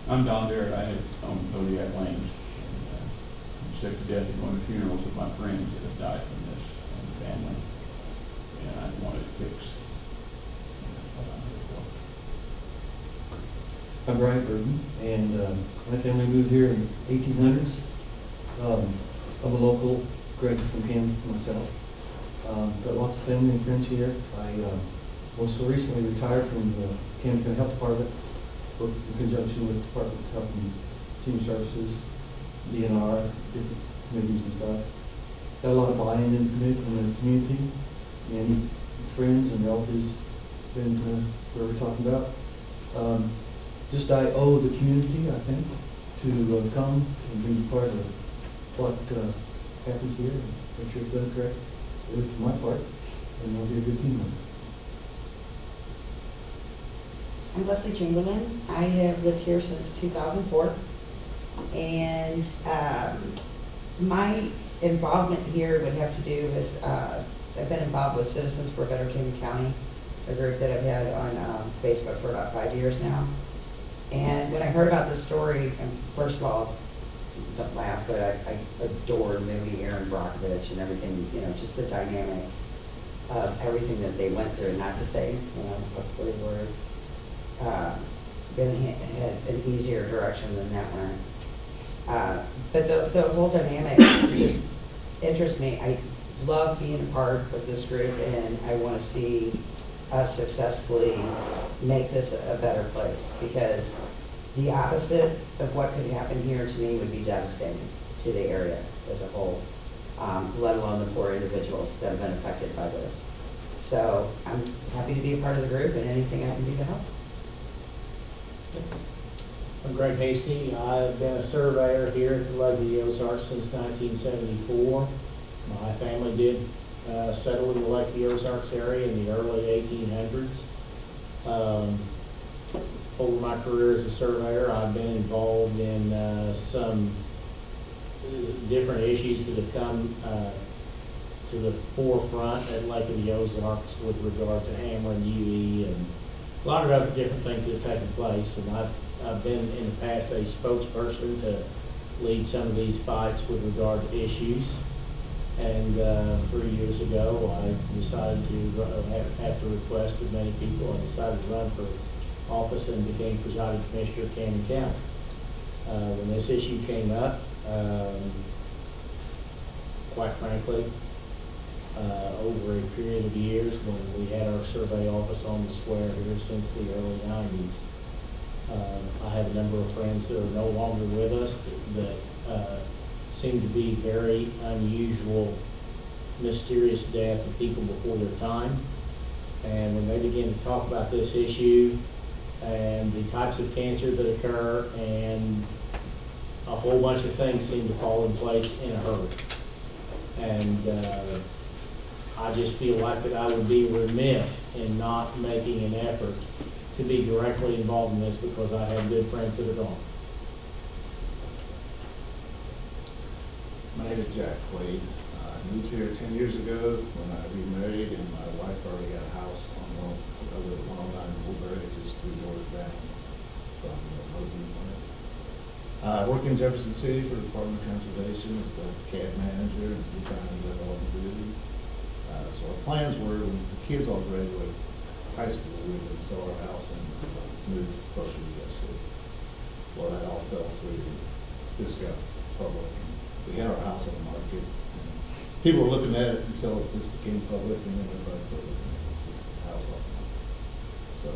I'm Don Barrett, I own Kodiak Lanes. I'm sick to death of going to funerals of my friends that have died from this and the family. And I want it fixed. That's what I'm here for. I'm Brian Burton, and my family moved here in 1800s. I'm a local, graduate from Camden myself. Got lots of family and friends here. I most recently retired from the Camden Health Department, worked in conjunction with the Department of Health and Human Services, DNR, different committees and stuff. Got a lot of buy-in in the community, many friends and relatives been to where we're talking about. Just I owe the community, I think, to come and be part of what happens here and make sure it's done correct. It was my part, and I'll be a good team member. I'm Leslie Chamberlain. I have lived here since 2004, and my involvement here would have to do with, I've been involved with Citizens for a Better Camden County, a group that I've had on Facebook for about 5 years now. And when I heard about this story, and first of all, don't laugh, but I adore maybe Aaron Brockovich and everything, just the dynamics of everything that they went through, not to say, hopefully we're had an easier direction than that one. But the whole dynamic just interests me. I love being a part of this group, and I want to see us successfully make this a better place, because the opposite of what could happen here to me would be devastating to the area as a whole, let alone the poor individuals that have been affected by this. So I'm happy to be a part of the group, and anything I can do to help. I'm Greg Hasty. I've been a surveyor here at the Lake of the Ozarks since 1974. My family did settle in the Lake of the Ozarks area in the early 1800s. Over my career as a surveyor, I've been involved in some different issues that have come to the forefront at Lake of the Ozarks with regard to hammer and UE and a lot of other different things that have taken place. And I've been in the past a spokesperson to lead some of these fights with regard to issues. And 3 years ago, I decided to, after request of many people, I decided to run for office and became presiding commissioner of Camden County. When this issue came up, quite frankly, over a period of years when we had our survey office on the square here since the early 90s. I have a number of friends that are no longer with us that seem to be very unusual, mysterious death of people before their time. And when they begin to talk about this issue and the types of cancer that occur and a whole bunch of things seem to fall in place in a hurry. And I just feel like that I would be remiss in not making an effort to be directly involved in this because I have good friends that are gone. My name is Jack Quaid. I moved here 10 years ago when I remarried, and my wife already had a house on 109 Woolbury, just 3 doors down from the Mosley plant. I work in Jefferson City for the Department of Conservation as the CAD manager and design and development duty. So our plans were when the kids all graduate high school, we would sell our house and move closer to the city. Well, that all fell through. This got public. We had our house on the market. And people were looking at it until this became public, and then everybody put it in the house off the market. So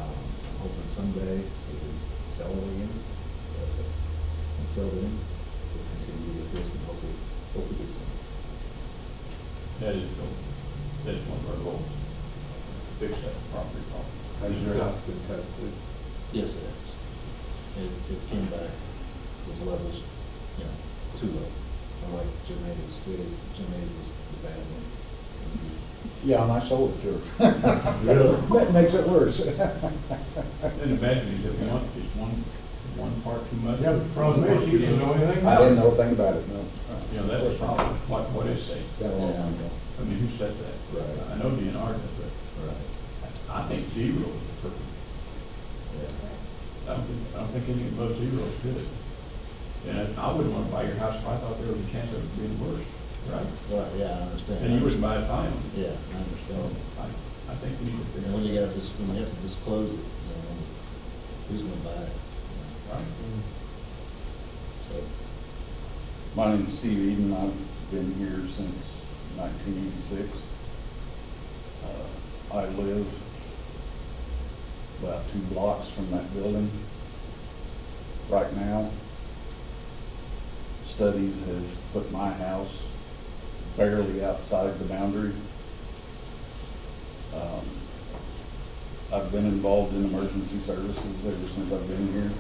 I'm hoping someday we can sell it again. But until then, we'll continue with this and hopefully get some. That is one of our goals, fix that property problem. Has your house been tested? Yes, it is. It came back with levels, too low. Unlike Jermaine's, Jermaine was the bad one. Yeah, and I sold it to her. Really? That makes it worse. And the bad news is that one part too much. Yeah, the problem is you didn't know anything I about didn't it. know a thing about it, no. You know, that's a problem. What is safe? Got a long time ago. I mean, who said that? Right. I know DNR does, but Right. I think zero is perfect. Yeah. I don't think any above zero is good. And I wouldn't want to buy your house if I thought there was a chance of it being worse, right? Well, yeah, I understand. And you wouldn't buy it buying them. Yeah, I understand. I think we need to figure And when you have to disclose it, who's gonna buy it? Right. So, My name's Steve Eden. I've been here since 1986. I live about 2 blocks from that building right now. Studies have put my house barely outside the boundary. I've been involved in emergency services ever since I've been here.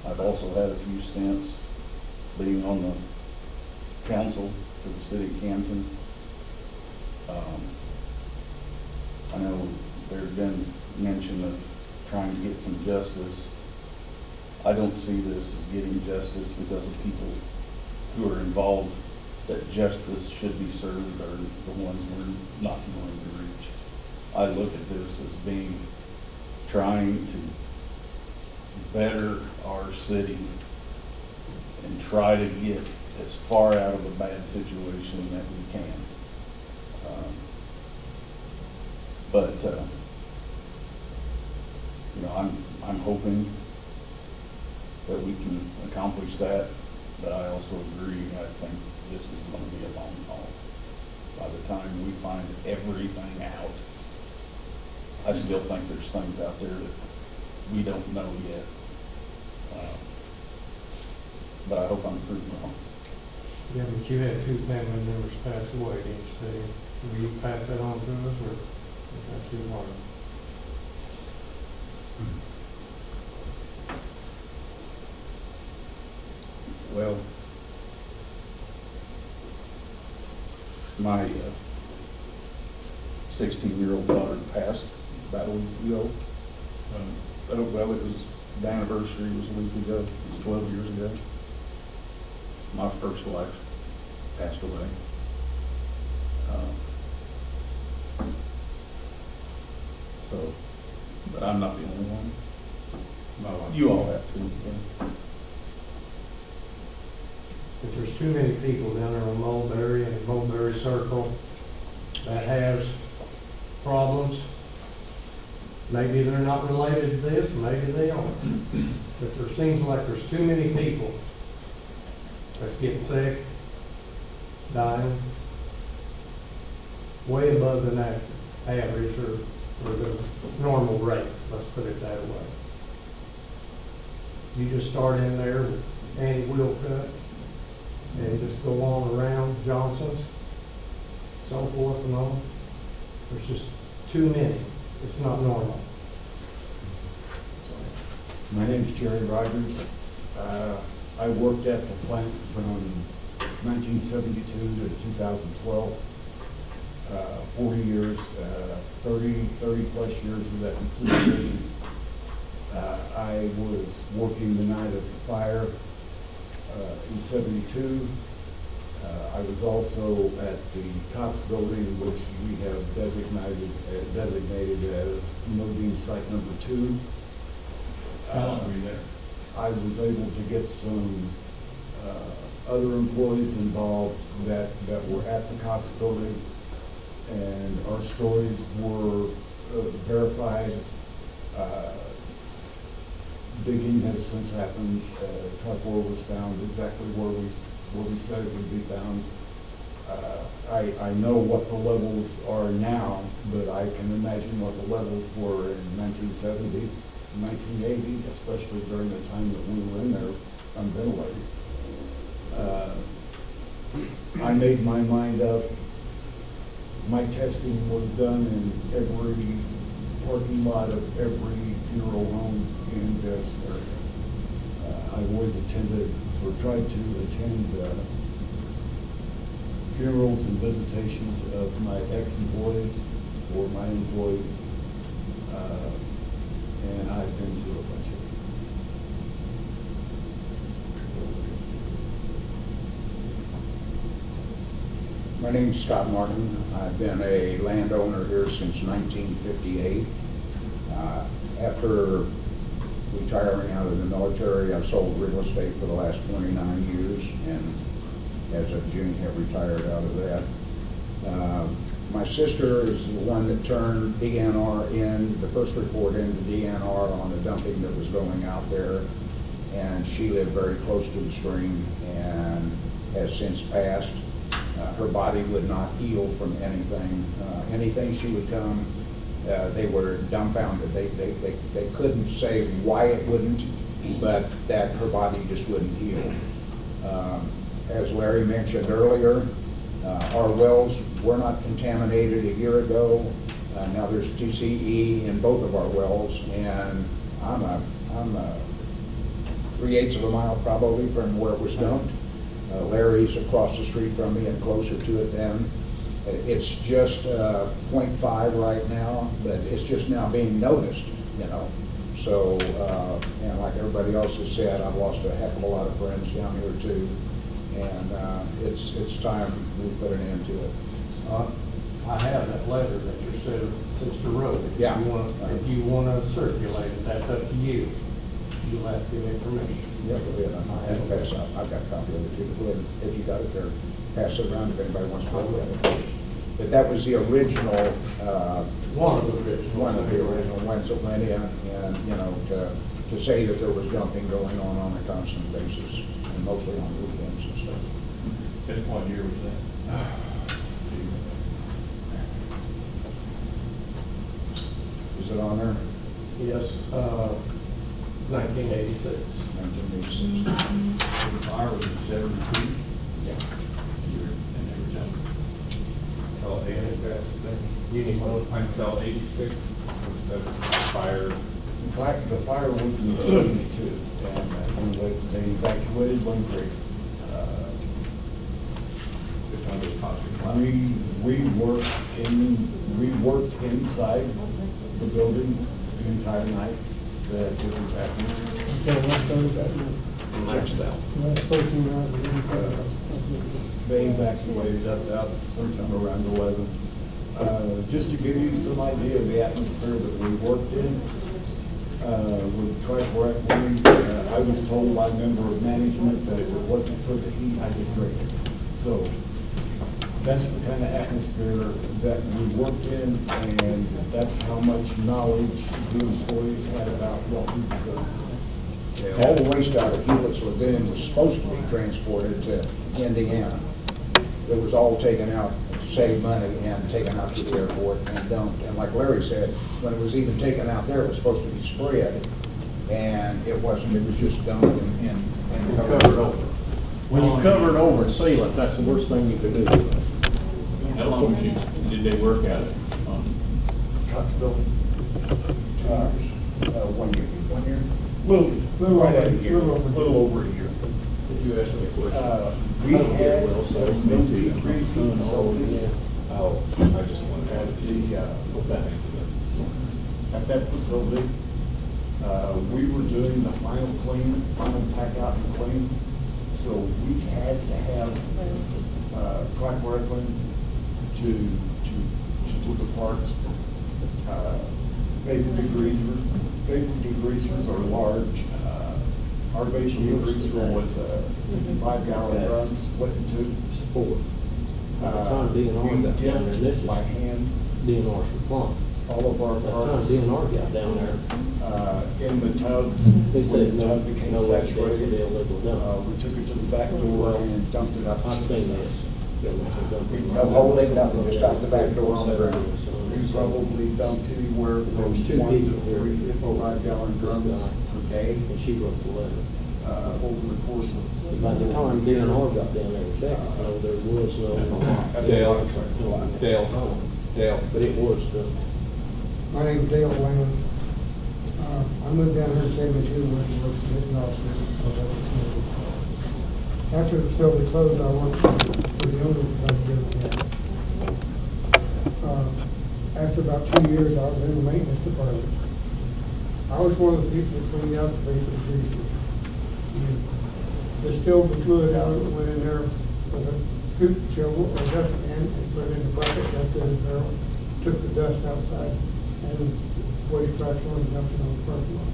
I've also had a few stints being on the council for the city of Camden. I know there's been mention of trying to get some justice. I don't see this as getting justice because of people who are involved that justice should be served are the ones we're not going to reach. I look at this as being trying to better our city and try to get as far out of a bad situation that we can. I'm hoping that we can accomplish that, but I also agree, I think this is going to be a long haul. By the time we find everything out, I still think there's things out there that we don't know yet. But I hope I'm proven wrong. Yeah, but you had 2 family members pass away, didn't you say? Will you pass that on to us, or is that too hard? Well, my 16-year-old daughter passed about a week ago. Well, it was, the anniversary was a week ago, it was 12 years ago. My first wife passed away. So, but I'm not the only one. You all have to. Yeah. If there's too many people down there on Mulberry and Mulberry Circle that has problems, maybe they're not related to this, maybe they are. But there seems like there's too many people that's getting sick, dying, way above the average or the normal rate, let's put it that way. You just start in there with Annie Wilcutt and just go on around Johnson's, so forth and on. There's just too many. It's not normal. My name's Jerry Rogers. I worked at the plant from 1972 to 2012. 40 years, 30 plus years of that facility. I was working the night of the fire in 72. I was also at the Cox building, which we have designated as no-beam site number 2. How long were you there? I was able to get some other employees involved that were at the Cox building, and our stories were verified. Digging has since happened. Truck ore was found exactly where we said it would be found. I know what the levels are now, but I can imagine what the levels were in 1970, 1980, especially during the time that we were in there unventilated. I made my mind up. My testing was done in every parking lot of every funeral home in this area. I always attended or tried to attend funerals and visitations of my ex-employees or my employees, and I've been to a bunch of them. My name's Scott Martin. I've been a landowner here since 1958. After retiring out of the military, I've sold real estate for the last 29 years, and as of June have retired out of that. My sister is the one that turned DNR in, the first report into DNR on the dumping that was going out there, and she lived very close to the stream and has since passed. Her body would not heal from anything. Anything she would come, they were dumbfounded. They couldn't say why it wouldn't, but that her body just wouldn't heal. As Larry mentioned earlier, our wells were not contaminated a year ago. Now there's TCE in both of our wells, and I'm 3/8 of a mile probably from where it was dumped. Larry's across the street from me and closer to it then. It's just 0.5 right now, but it's just now being noticed, you know. So, and like everybody else has said, I've lost a heck of a lot of friends down here too. And it's time we put an end to it. I have that letter that your sister wrote. Yeah. If you want to circulate it, that's up to you. You'll have to give information. Yeah, go ahead. I have to pass out. I've got a copy of it too. Go ahead, if you got it there, pass it around if anybody wants to look at it. But that was the original, One of the original. one of the original ones that went in, and, you know, to say that there was dumping going on a constant basis, and mostly on weekends and stuff. What year was that? Is it on there? Yes, 1986. 1986. The fire was in 72. Yeah. You were, and they were jumping. Until 86, You need one. until 86, there was a fire The fire was in 72, and they evacuated Lynn Creek. Just under the concrete slab. We worked inside the building the entire night that it was happening. Maxed out. They evacuated us out sometime around 11. Just to give you some idea of the atmosphere that we worked in, with trichloroethylene, I was told by a member of management that if it wasn't for the heat, I could drink it. So that's the kind of atmosphere that we worked in, and that's how much knowledge the employees had about what we were doing. All the waste out of Helix Lagoon was supposed to be transported to Indiana. It was all taken out to save money and taken out to the airport and dumped. And like Larry said, when it was even taken out there, it was supposed to be spread, and it wasn't. It was just dumped and Covered over. When you cover it over and seal it, that's the worst thing you could do. How long did they work at it? Trucks building. 1 year. Little right at a year, little over a year. Did you ask me a question? We had no decrease in facility. Oh, I just wanted to At at that facility. We were doing the final clean, final pack out and clean. So we had to have trichloroethylene to do the parts. Maybe degreasers are large. Our base degreaser was 55-gallon drums, split in two. Four. At the time DNR got down there, this is By hand, DNR's reply. all of our At the time parts DNR got down there, in the tubs. they said When the no, tub became no way to saturated, the illegal dump. we took it to the back door and dumped it up. I've seen this. No holding, nothing, just out the back door on the ground. We probably dumped anywhere There from was two 1 to people here. 3 55-gallon drums per day, And she wrote the letter. over the course of. By the time DNR got down there and checked, no, there was Dale, but it was done. My name's Dale Wayne. I moved down here in 72 when I worked for the officer. After the facility closed, I worked for the owner of the building. After about 2 years, I was in the maintenance department. I was one of the people that cleaned out the vapor freezers. Distilled the fluid out, went in there with a scoop shovel or dustpan and put it in the bucket, dumped it in the barrel, took the dust outside, and waste fraction and dumped it on the parking lot.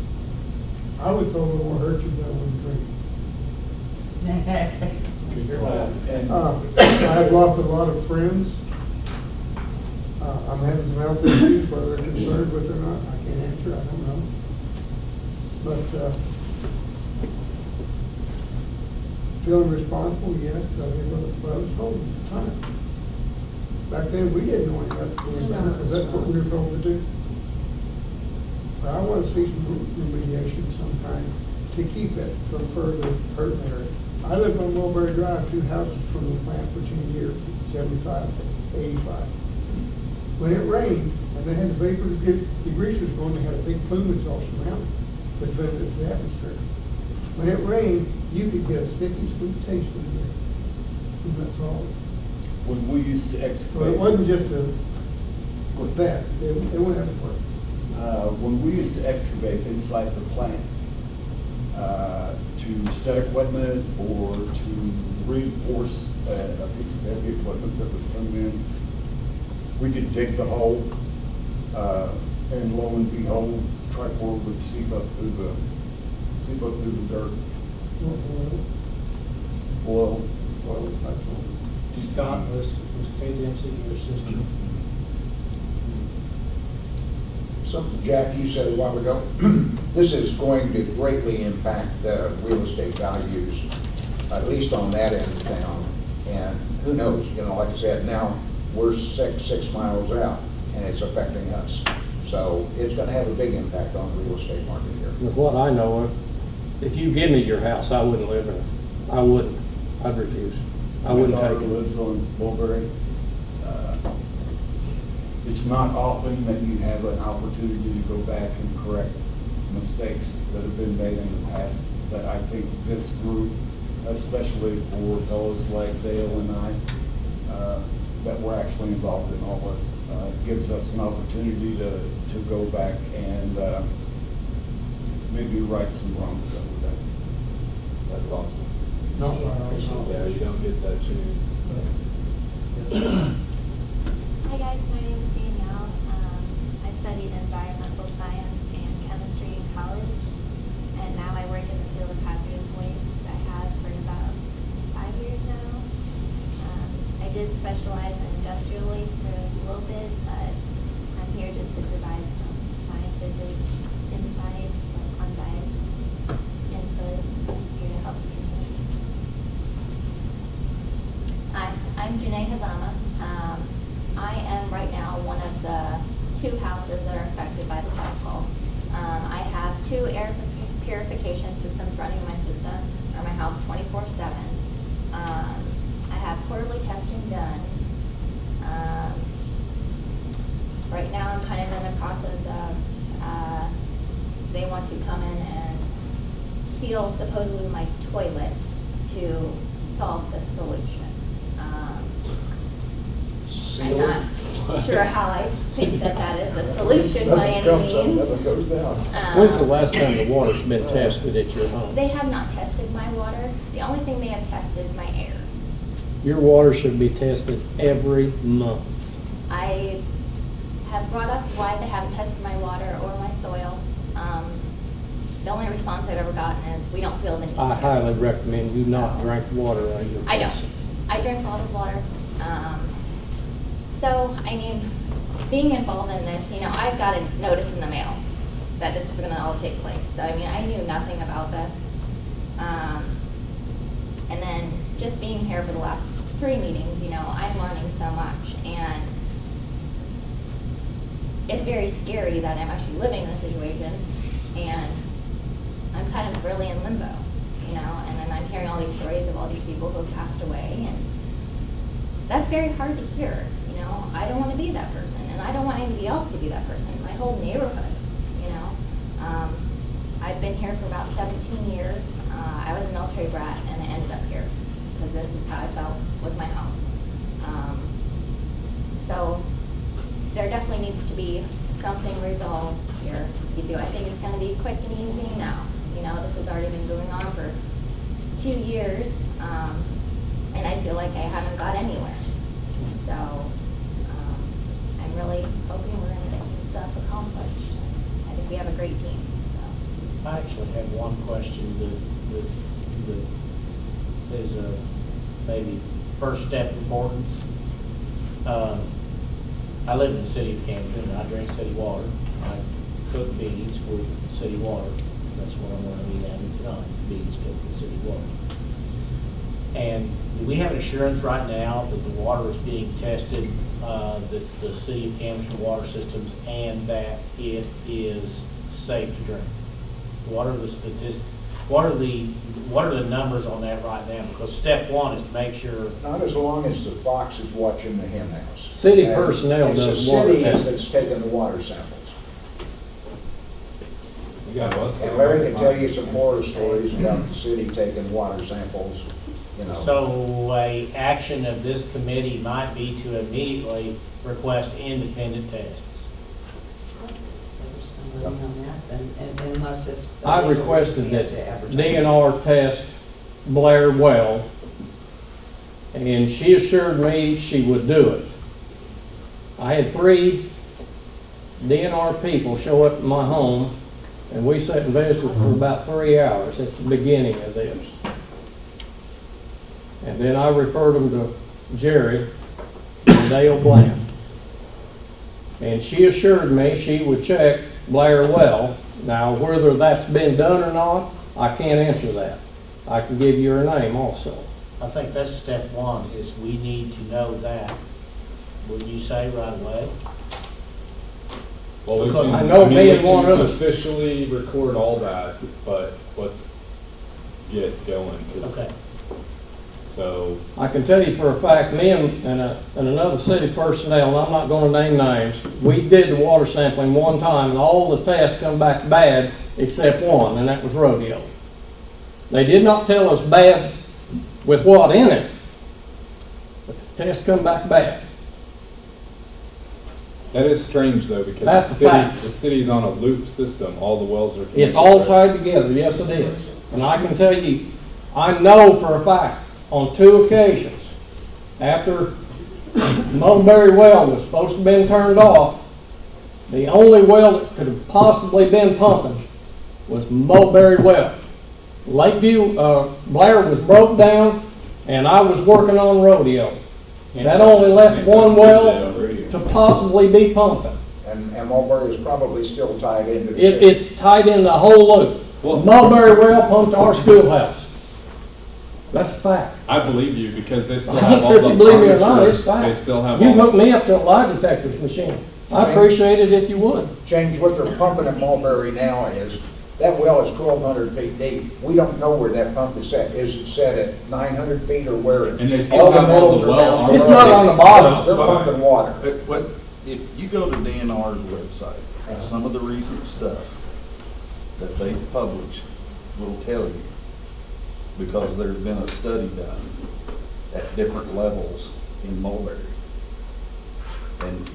I was told it won't hurt you, but I wouldn't drink. I have lost a lot of friends. I'm having some health issues, whether they're concerned with it or not, I can't answer, I don't know. But, feeling responsible, yes, but I was told at the time. Back then, we didn't know anything about the cooling down, because that's what we were told to do. But I want to see some remediation sometime to keep it from further hurting area. I lived on Mulberry Drive, 2 houses from the plant for 10 years, 75 to 85. When it rained, and they had the vapor degreasers going, they had a big plume exhaust around it, which vented the atmosphere. When it rained, you could get a sicky sweet taste in there from that solid. When we used to So excavate. it wasn't just with that, it went everywhere. When we used to excavate inside the plant, to set equipment or to reinforce a piece of heavy equipment that was coming in, we could dig the hole, and lo and behold, trichlor would seep up through the dirt. Oil. Scott was KDMC your sister. Something, Jack, you said a while ago, this is going to greatly impact the real estate values, at least on that end of town. And who knows, like I said, now we're six miles out and it's affecting us. So it's gonna have a big impact on the real estate market here. With what I know, if you give me your house, I wouldn't live in it. I wouldn't. I'd refuse. I wouldn't My take daughter it. lives on Mulberry. It's not often that you have an opportunity to go back and correct mistakes that have been made in the past, but I think this group, especially for fellows like Dale and I, that we're actually involved in all this, gives us an opportunity to go back and maybe right some wrongs that were done. That's awesome. No, Yeah, you don't get that chance. Hi guys, my name is Danielle. I studied environmental science and chemistry in college, and now I work in the field of hazardous waste. I have for about 5 years now. I did specialize in industrial waste for a little bit, but I'm here just to provide some scientific insight, some unbiased input here to help the community. Hi, I'm Janae Hazama. I am right now one of the 2 houses that are affected by the cycle. I have 2 air purification systems running in my system, or my house 24/7. I have quarterly testing done. Right now I'm kind of in the process of, they want to come in and seal supposedly my toilet to solve the solution. I'm not sure how I think that is the solution by any means. Nothing goes down. When's the last time the water's been tested at your home? They have not tested my water. The only thing they have tested is my air. Your water should be tested every month. I have brought up why they haven't tested my water or my soil. The only response I've ever gotten is, we don't feel the need I to. highly recommend you not drink water out of your I don't. faucet. I drink bottled water. So, I mean, being involved in this, you know, I got a notice in the mail that this was gonna all take place. So, I mean, I knew nothing about this. And then just being here for the last 3 meetings, you know, I'm learning so much. And it's very scary that I'm actually living this situation. And I'm kind of really in limbo, you know, and then I'm hearing all these stories of all these people who have passed away, and that's very hard to hear, you know. I don't want to be that person, and I don't want anybody else to be that person, my whole neighborhood, you know. I've been here for about 17 years. I was a military brat, and I ended up here, because this is how I felt was my home. So there definitely needs to be something resolved here. I think it's going to be quick and easy now. You know, this has already been going on for 2 years, and I feel like I haven't got anywhere. So I'm really hoping we're going to get some stuff accomplished. I think we have a great team. So. I actually have one question that is a maybe first step importance. I live in the city of Camdenton, and I drink city water. I cook beans with city water. That's what I'm going to be having tonight, beans cooked with city water. And do we have assurance right now that the water is being tested, that's the city of Camdenton water systems, and that it is safe to drink? What are the statistics? What are the numbers on that right now? Because step one is to make sure. Not as long as the fox is watching the hen house. City And personnel does It's the water city testing. that's taking the water samples. You got us. And Larry can tell you some horror stories about the city taking water samples, you know. So a action of this committee might be to immediately request independent tests. There's no money on that, and unless it's. I requested we that have to advertise. DNR test Blair well, and she assured me she would do it. I had 3 DNR people show up at my home, and we sat and visited for about 3 hours at the beginning of this. And then I referred them to Jerry and Dale Bland. And she assured me she would check Blair well. Now, whether that's been done or not, I can't answer that. I can give you her name also. I think that's step one, is we need to know that. Would you say right away? Well, we Because can, I know mean, me we and one can other- officially record all that, but let's get going. 'Cause- Okay. So, I can tell you for a fact, me and another city personnel, and I'm not gonna name names, we did the water sampling one time, and all the tests come back bad, except one, and that was rodeo. They did not tell us bad with what in it, but the test come back bad. That is strange though, because That's the a fact. city's on a loop system, all the wells are connected. It's all tied together, yes it is. And I can tell you, I know for a fact, on 2 occasions, after Mulberry Well was supposed to have been turned off, the only well that could have possibly been pumping was Mulberry Well. Lakeview, Blair was broke down, and I was working on rodeo. That only left one well to possibly be pumping. And Mulberry is probably still tied into the system. It's tied in the whole loop. Mulberry Well pumped our schoolhouse. That's a fact. I believe you, because they still I have don't all care if the you believe me or not, armatures. it's fact. They still have You all hook the. me up to a lie detector's machine. I appreciate it if you would. James, what they're pumping at Mulberry now is, that well is 1,200 feet deep. We don't know where that pump is set. Is it set at 900 feet or where? And they still have all the metals are well down It's below. not on the bottom. They're pumping water. But if you go to DNR's website, some of the recent stuff that they've published will tell you, because there's been a study done at different levels in Mulberry. And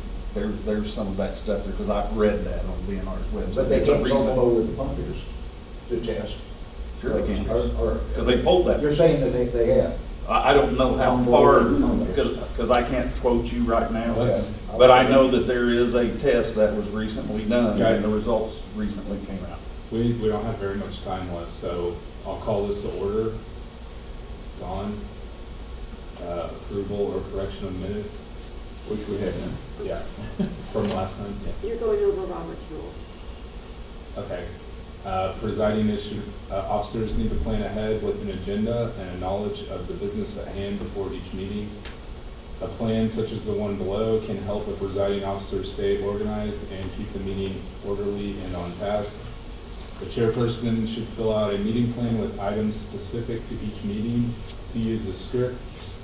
there's some of that stuff there, because I've read that on DNR's website. But they It's a can't go recent- below where the pump is to test. Sure they can, Or- because they pulled that. You're saying that they have? I don't know how far, because I can't quote you right now, Let's- but I know that there is a test that was recently done, Okay. and the results recently came out. We don't have very much time left, so I'll call this to order. Don, approval or correction of minutes, Which we have done. yeah, from last time, yeah. You're going over Robert's rules. Okay. Presiding officers need to plan ahead with an agenda and a knowledge of the business at hand before each meeting. A plan such as the one below can help the presiding officer stay organized and keep the meeting orderly and on task. The chairperson should fill out a meeting plan with items specific to each meeting to use a script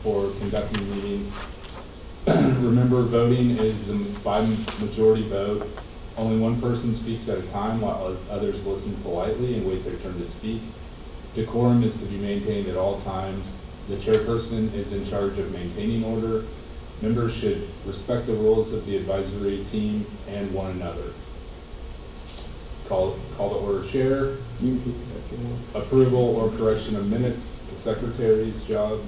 for conducting meetings. Remember, voting is by majority vote. Only one person speaks at a time while others listen politely and wait their turn to speak. Decorum is to be maintained at all times. The chairperson is in charge of maintaining order. Members should respect the rules of the advisory team and one another. Call to order chair. Approval or correction of minutes, the secretary's job.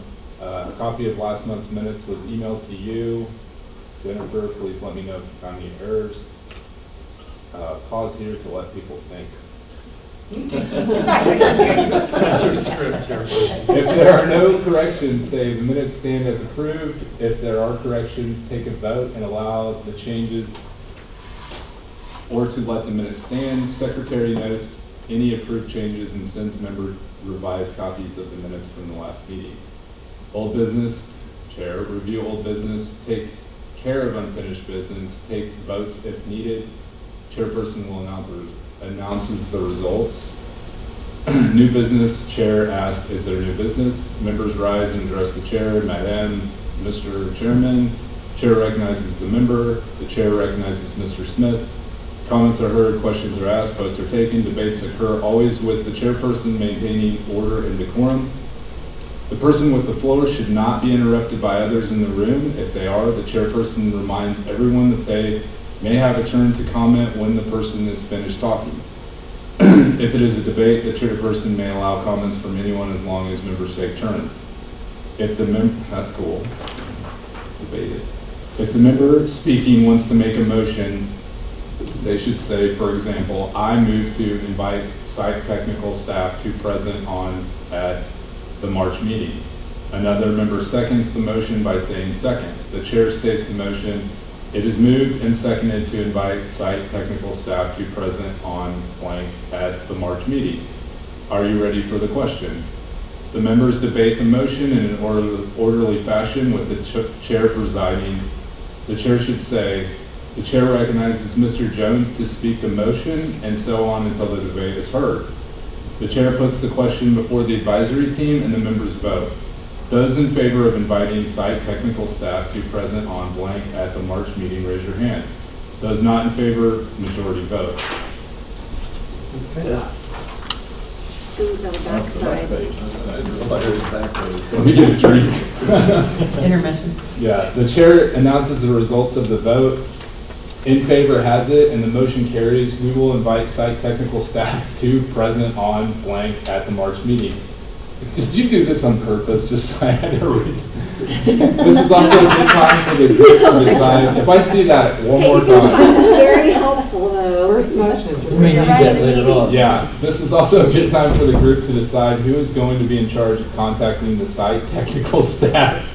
A copy of last month's minutes was emailed to you. Jennifer, please let me know if you found any errors. Pause here to let people think. That's your script, Chairperson. If there are no corrections, say the minutes stand as approved. If there are corrections, take a vote and allow the changes or to let the minutes stand. Secretary notes any approved changes and sends members revised copies of the minutes from the last meeting. Old business, chair, review old business, take care of unfinished business, take votes if needed. Chairperson will announces the results. New business, chair asks, is there new business? Members rise and address the chair. Madam, Mr. Chairman. Chair recognizes the member. The chair recognizes Mr. Smith. Comments are heard, questions are asked, votes are taken, debates occur always with the chairperson maintaining order and decorum. The person with the floor should not be interrupted by others in the room. If they are, the chairperson reminds everyone that they may have a turn to comment when the person is finished talking. If it is a debate, the chairperson may allow comments from anyone as long as members take turns. If the that's cool. Debated. If the member speaking wants to make a motion, they should say, for example, I move to invite site technical staff to present at the March meeting. Another member seconds the motion by saying second. The chair states the motion. It is moved and seconded to invite site technical staff to present on blank at the March meeting. Are you ready for the question? The members debate the motion in an orderly fashion with the chair presiding. The chair should say, the chair recognizes Mr. Jones to speak the motion, and so on until the debate is heard. The chair puts the question before the advisory team and the members vote. Those in favor of inviting site technical staff to present on blank at the March meeting, raise your hand. Those not in favor, majority vote. Through the backside. We get a drink. Intermission. Yeah, the chair announces the results of the vote. In favor has it, and the motion carries. We will invite site technical staff to present on blank at the March meeting. Did you do this on purpose, just so I had to read? This is also a good time for the group to decide. If I see that one more time. It's very helpful, though. First motion. We may need that later on. Yeah, this is also a good time for the group to decide who is going to be in charge of contacting the site technical staff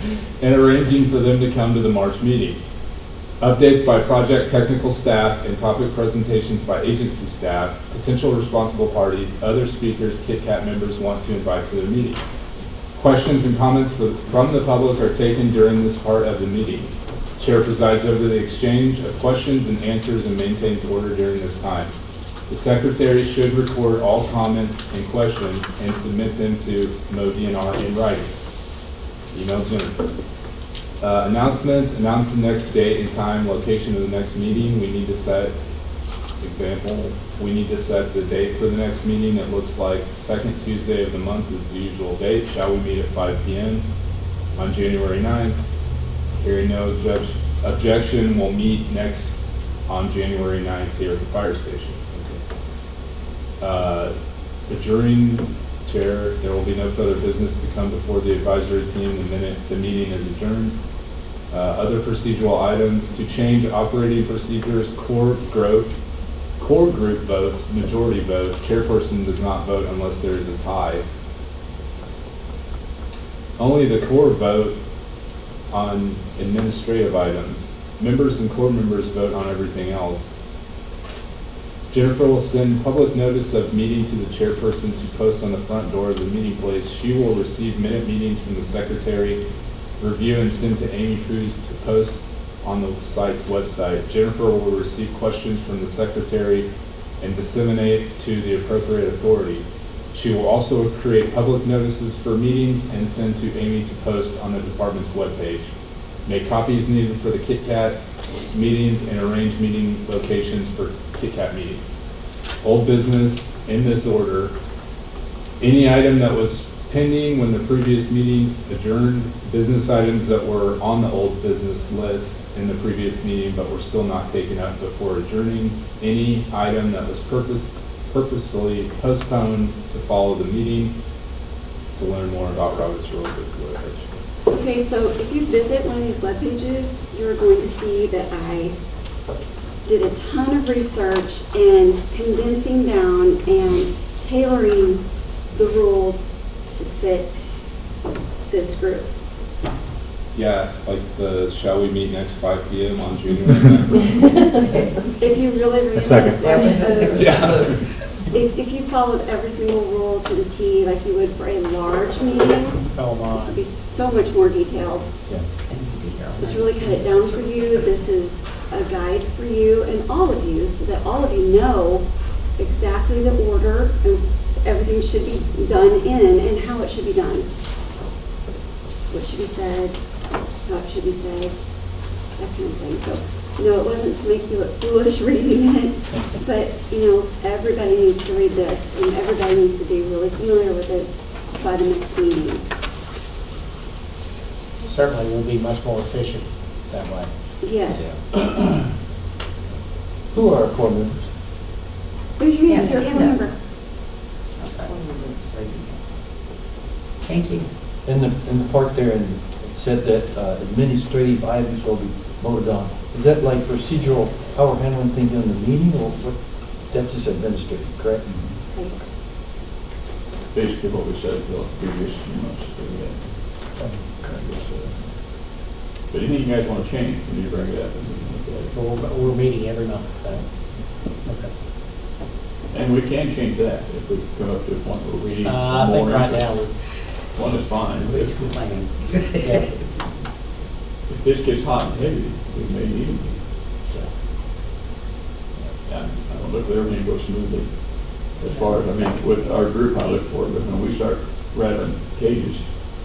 and arranging for them to come to the March meeting. Updates by project technical staff and topic presentations by agency staff, potential responsible parties, other speakers KitKat members want to invite to their meeting. Questions and comments from the public are taken during this part of the meeting. Chair presides over the exchange of questions and answers and maintains order during this time. The secretary should record all comments and questions and submit them to MoDNR in writing. Email Jennifer. Announcements, announce the next date and time, location of the next meeting. We need to set, example, we need to set the date for the next meeting. It looks like second Tuesday of the month is the usual date. Shall we meet at 5 p.m. on January 9th? Hearing no objection, we'll meet next on January 9th here at the fire station. Okay. Adjourning, Chair, there will be no further business to come before the advisory team the minute the meeting is adjourned. Other procedural items: to change operating procedures, core group votes, majority vote. Chairperson does not vote unless there is a tie. Only the core vote on administrative items. Members and core members vote on everything else. Jennifer will send public notice of meeting to the chairperson to post on the front door of the meeting place. She will receive minute meetings from the secretary, review and send to Amy Cruz to post on the site's website. Jennifer will receive questions from the secretary and disseminate to the appropriate authority. She will also create public notices for meetings and send to Amy to post on the department's webpage. Make copies needed for the KitKat meetings and arrange meeting locations for KitKat meetings. Old business in this order. Any item that was pending when the previous meeting adjourned, business items that were on the old business list in the previous meeting but were still not taken up before adjourning. Any item that was purposefully postponed to follow the meeting. To learn more about Robert's Rules of Order. Okay, so if you visit one of these web pages, you're going to see that I did a ton of research in condensing down and tailoring the rules to fit this group. Yeah, like the shall we meet next 5 p.m. on January 9th? If you really read A second. Yeah. If you followed every single rule to the T like you would for a large meeting, Oh, this would my. be so much more detailed. Just really cut it down for you. This is a guide for you and all of you, so that all of you know exactly the order and everything should be done in and how it should be done. What should be said, how it should be said, that kind of thing. So, it wasn't to make you look foolish reading it, but, everybody needs to read this, and everybody needs to be really familiar with it by the next meeting. Certainly will be much more efficient that way. Yes. Who are our core members? Raise your hand, Yes, sir, stand up. remember. Thank you. In the part there, and it said that administrative items will be voted on. Is that like procedural, how we're handling things in the meeting, or what? That's just administrative, correct? Okay. Basically what we said the previous few months. But anything you guys want to change, we need to bring it up. So we're meeting every month, right? Okay. And we can change that if we come up to a point where we need I more. think right now, One is fine. Nobody's complaining. If this gets hot and heavy, we may need them. So, yeah, I don't look at everything go smoothly. As far as, with our group, I look for it, but when we start rattling cages,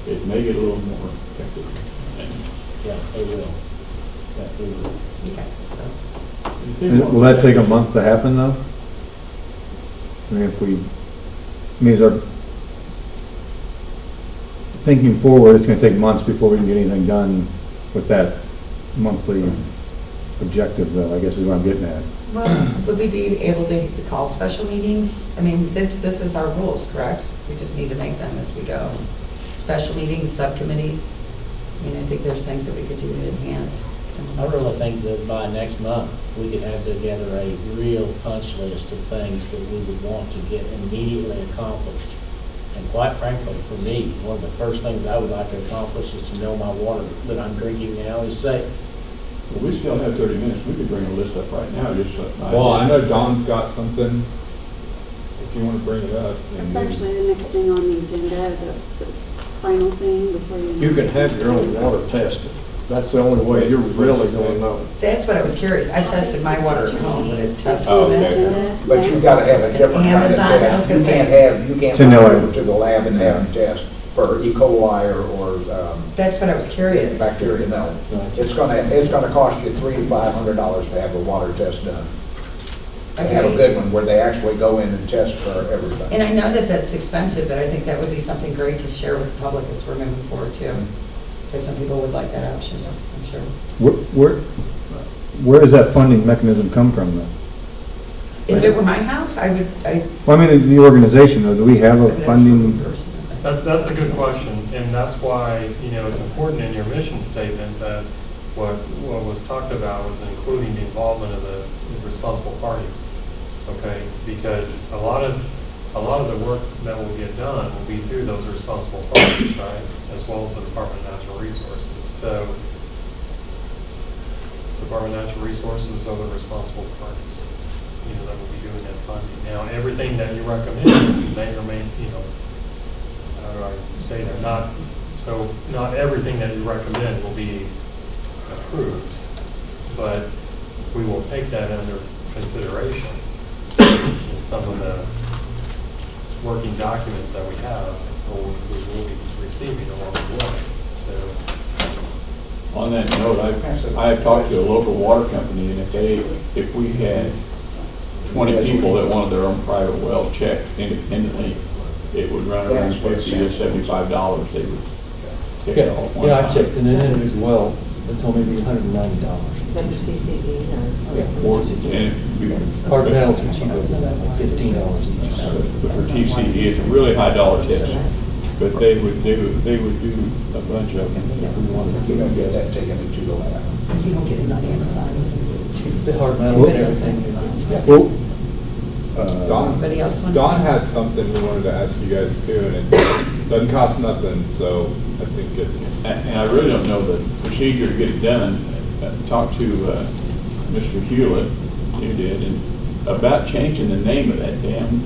it may get a little more hectic. yeah, they will. Yeah, they will. Will that take a month to happen, though? I mean, is our thinking forward, it's gonna take months before we can get anything done with that monthly objective, though, I guess is what I'm getting at. Well, would we be able to call special meetings? I mean, this is our rules, correct? We just need to make them as we go. Special meetings, subcommittees. I mean, I think there's things that we could do to enhance. I really think that by next month, we could have together a real punch list of things that we would want to get immediately accomplished. And quite frankly, for me, one of the first things I would like to accomplish is to know my water that I'm drinking now is safe. Well, we still have 30 minutes. We could bring a list up right now, just. Well, I know Don's got something, if you want to bring it up. and That's maybe- actually the next thing on the agenda, the final thing before you. You can have your own water tested. That's the only way you're really gonna know. That's what I was curious. I tested my water at home, but it's tested. Oh, okay. But you've got to have a different kind of Amazon, I was test. gonna You say. can't To know run it. over to the lab and have them test for E. coli or That's what I was curious. bacteria, no. It's gonna cost you $300 to $500 to have a water test done. To have a Okay. good one where they actually go in and test for everything. And I know that that's expensive, but I think that would be something great to share with the public as we're moving forward too. Because some people would like that option, I'm sure. Where does that funding mechanism come from, though? If it were my house, I would, Well, I mean, the organization, though, do we have a funding? That's a good question, and that's why, it's important in your mission statement that what was talked about was including the involvement of the responsible parties, okay? Because a lot of the work that will get done will be through those responsible parties, right? As well as the Department of Natural Resources. So, Department of Natural Resources are the responsible parties, that will be doing that funding. Now, everything that you recommend may or may, how do I say that? Not everything that you recommend will be approved, but we will take that under consideration in some of the working documents that we have, or we will be receiving along the way. So, On that note, I have talked to a local water company, and if we had 20 people that wanted their own private well checked independently, it would run around $50 to $75. They would take it all at one Yeah, I time. checked an individual well, they told me it'd be $190. That's TCE Or- or? and- Hard metals are cheaper than that, like $15 each. But for TCE, it's a really high dollar test, but they would do a bunch of them if we wanted to You do don't get that. that taken into the lab. you don't get it on Amazon. The hard metals and everything. Well, Anybody else want to? Don had something we wanted to ask you guys too, and it doesn't cost nothing, so I think it's. And I really don't know the procedure to get it done. Talked to Mr. Hewlett, you did, and about changing the name of that damn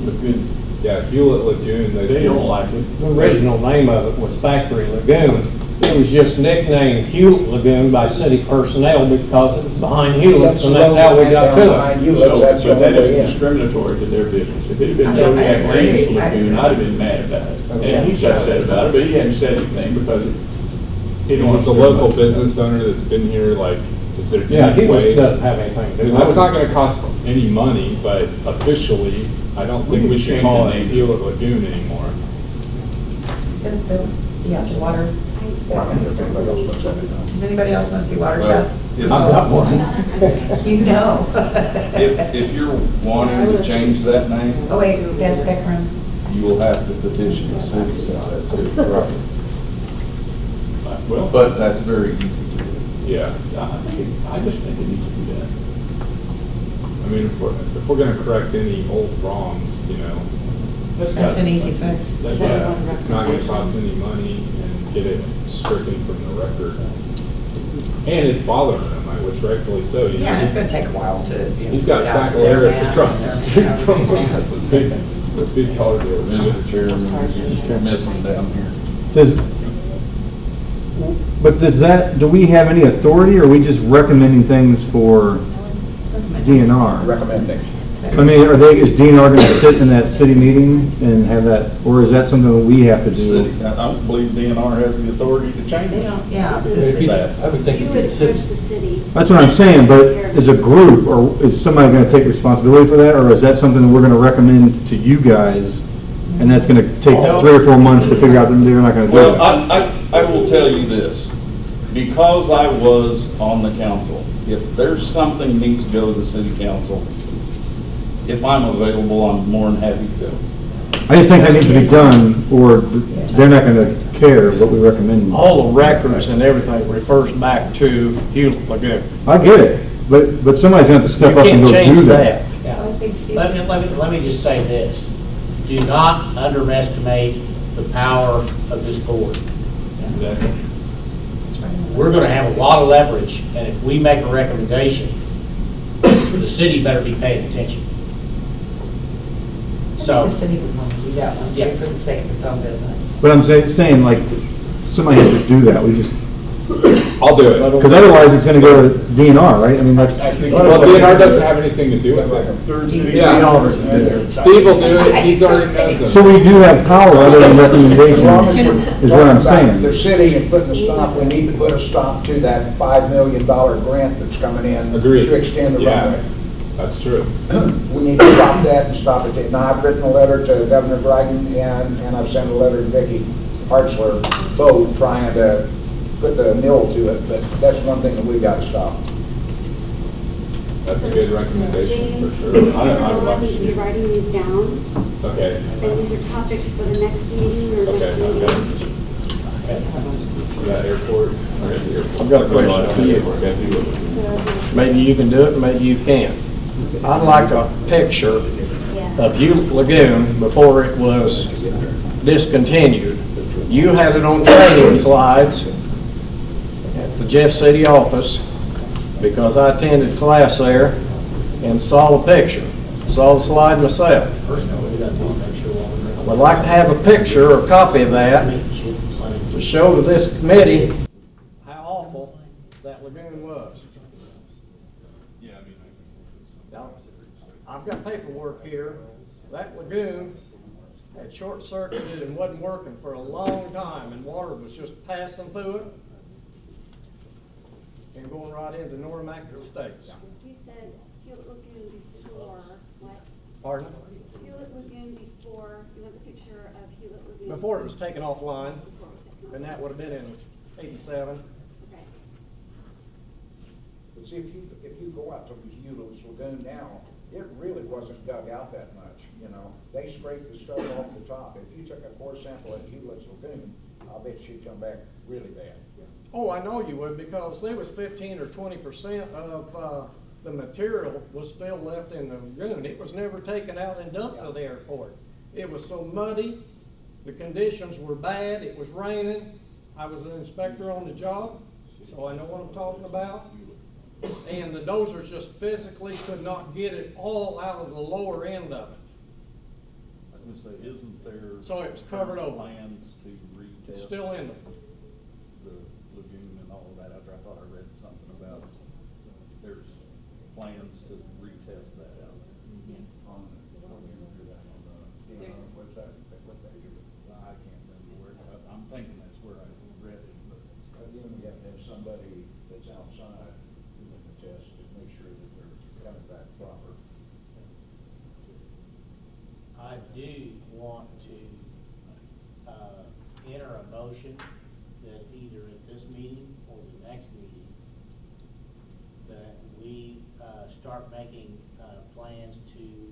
lagoon. Yeah, Hewlett Lagoon. They don't like it. The original name of it was Factory Lagoon. It was just nicknamed Hewlett Lagoon by city personnel because it was behind Hewlett's, and that's how we got to it. So, but that is discriminatory to their business. If it had been Zodiac Range Lagoon, I'd have been mad about it. And he's upset about it, but he hadn't said anything because he He didn't want was a local business owner that's been here, like, is there Yeah, any way? Hewlett's doesn't have anything to do with it. That's not gonna cost any money, but officially, I don't We think can we should change call the it name. Hewlett Lagoon anymore. Yeah, the water. Does anybody else want to see water Well, test? if- I've got one. You know. If you're wanting to change that name, Oh, wait, that's Beckman. you will have to petition the city since that's city property. Well, But that's very easy to do. Yeah, I just think it needs to be done. I mean, if we're gonna correct any old wrongs, That's an easy fix. yeah, it's not gonna cost any money and get it stricken from the record. And it's bothering him, which rightfully so. Yeah, it's gonna take a while to. He's got get out Sac to their Larry's maps across the and street from everything. him. That's a big color deal. Mr. Chairman, you're missing down here. Do we have any authority, or are we just recommending things for DNR? Recommending. I mean, is DNR gonna sit in that city meeting and have that, or is that something that we have to do? City, I don't believe DNR has the authority to change They it. don't, yeah. That. I would think You it'd would be the city. approach the city. That's what I'm saying, but as a group, or is somebody gonna take responsibility for that, or is that something that we're gonna recommend to you guys? And that's gonna take 3 or 4 months to figure out that they're not gonna do Well, it? I will tell you this, because I was on the council, if there's something needs to go to the city council, if I'm available, I'm more than happy to go. I just think that needs to be done, or they're not gonna care what we recommend. All the records and everything refers back to Hewlett Lagoon. I get it, but somebody's gonna have to step up and go do that. Let me just say this. Do not underestimate the power of this board. We're gonna have a lot of leverage, and if we make a recommendation, the city better be paying attention. I So, think the city would want to do that one Yeah. too, for the sake of its own business. But I'm saying, like, somebody has to do that, we just, I'll do it. because otherwise it's gonna go to DNR, right? I mean, that's. Well, DNR doesn't have anything to do with it. Yeah. Steve will do it, he's already knows it. So we do have power other than recommendation, is what I'm The saying. city and putting a stop, we need to put a stop to that $5 million grant that's coming in. Agreed. To extend the Yeah. runway. That's true. We need to stop that and stop it. Now, I've written a letter to Governor Dryden and I've sent a letter to Vicki Hartzler, both trying to put the mill to it, but that's one thing that we've got to stop. That's a good recommendation, James, for you're sure. I going to need to be writing these down, Okay, and these are topics for the next meeting or okay, next meeting. okay. Is that airport, or at the airport? I've got a question for you. Airport, gotta do it. maybe you can do it, maybe you can't. I'd like a picture of Hewlett Lagoon before it was discontinued. You had it on training slides at the Jeff City office because I attended class there and saw the picture, saw the slide myself. Would like to have a picture or copy of that to show to this committee how awful that lagoon was. Yeah, I mean, Now, I've got paperwork here. That lagoon had short-circuited and wasn't working for a long time, and water was just passing through it and going right into Normac Estates. You said Hewlett Lagoon before, what? Pardon? Hewlett Lagoon before, you have the picture of Hewlett Lagoon. Before it was taken offline, Before it was taken and that would have been in '87. Okay. But see, if you go out to Hewlett's Lagoon now, it really wasn't dug out that much, you know? They scraped the stuff off the top. If you took a core sample at Hewlett's Lagoon, I'll bet you'd come back really bad. Oh, I know you would, because there was 15 or 20% of the material was still left in the lagoon. It was never taken out and dumped to the airport. It was so muddy, the conditions were bad, it was raining. I was an inspector on the job, so I know what I'm talking about. And the dozers just physically could not get it all out of the lower end of it. I was gonna say, isn't there? So it was covered over. Plans to retest? It's still in there. The lagoon and all of that, after I thought I read something about, there's plans to retest that out. Yes. On the website, what's that? I can't remember where, I'm thinking that's where I read it, but. Again, we have to have somebody that's outside doing the test to make sure that they're coming back proper. I do want to enter a motion that either at this meeting or the next meeting, that we start making plans to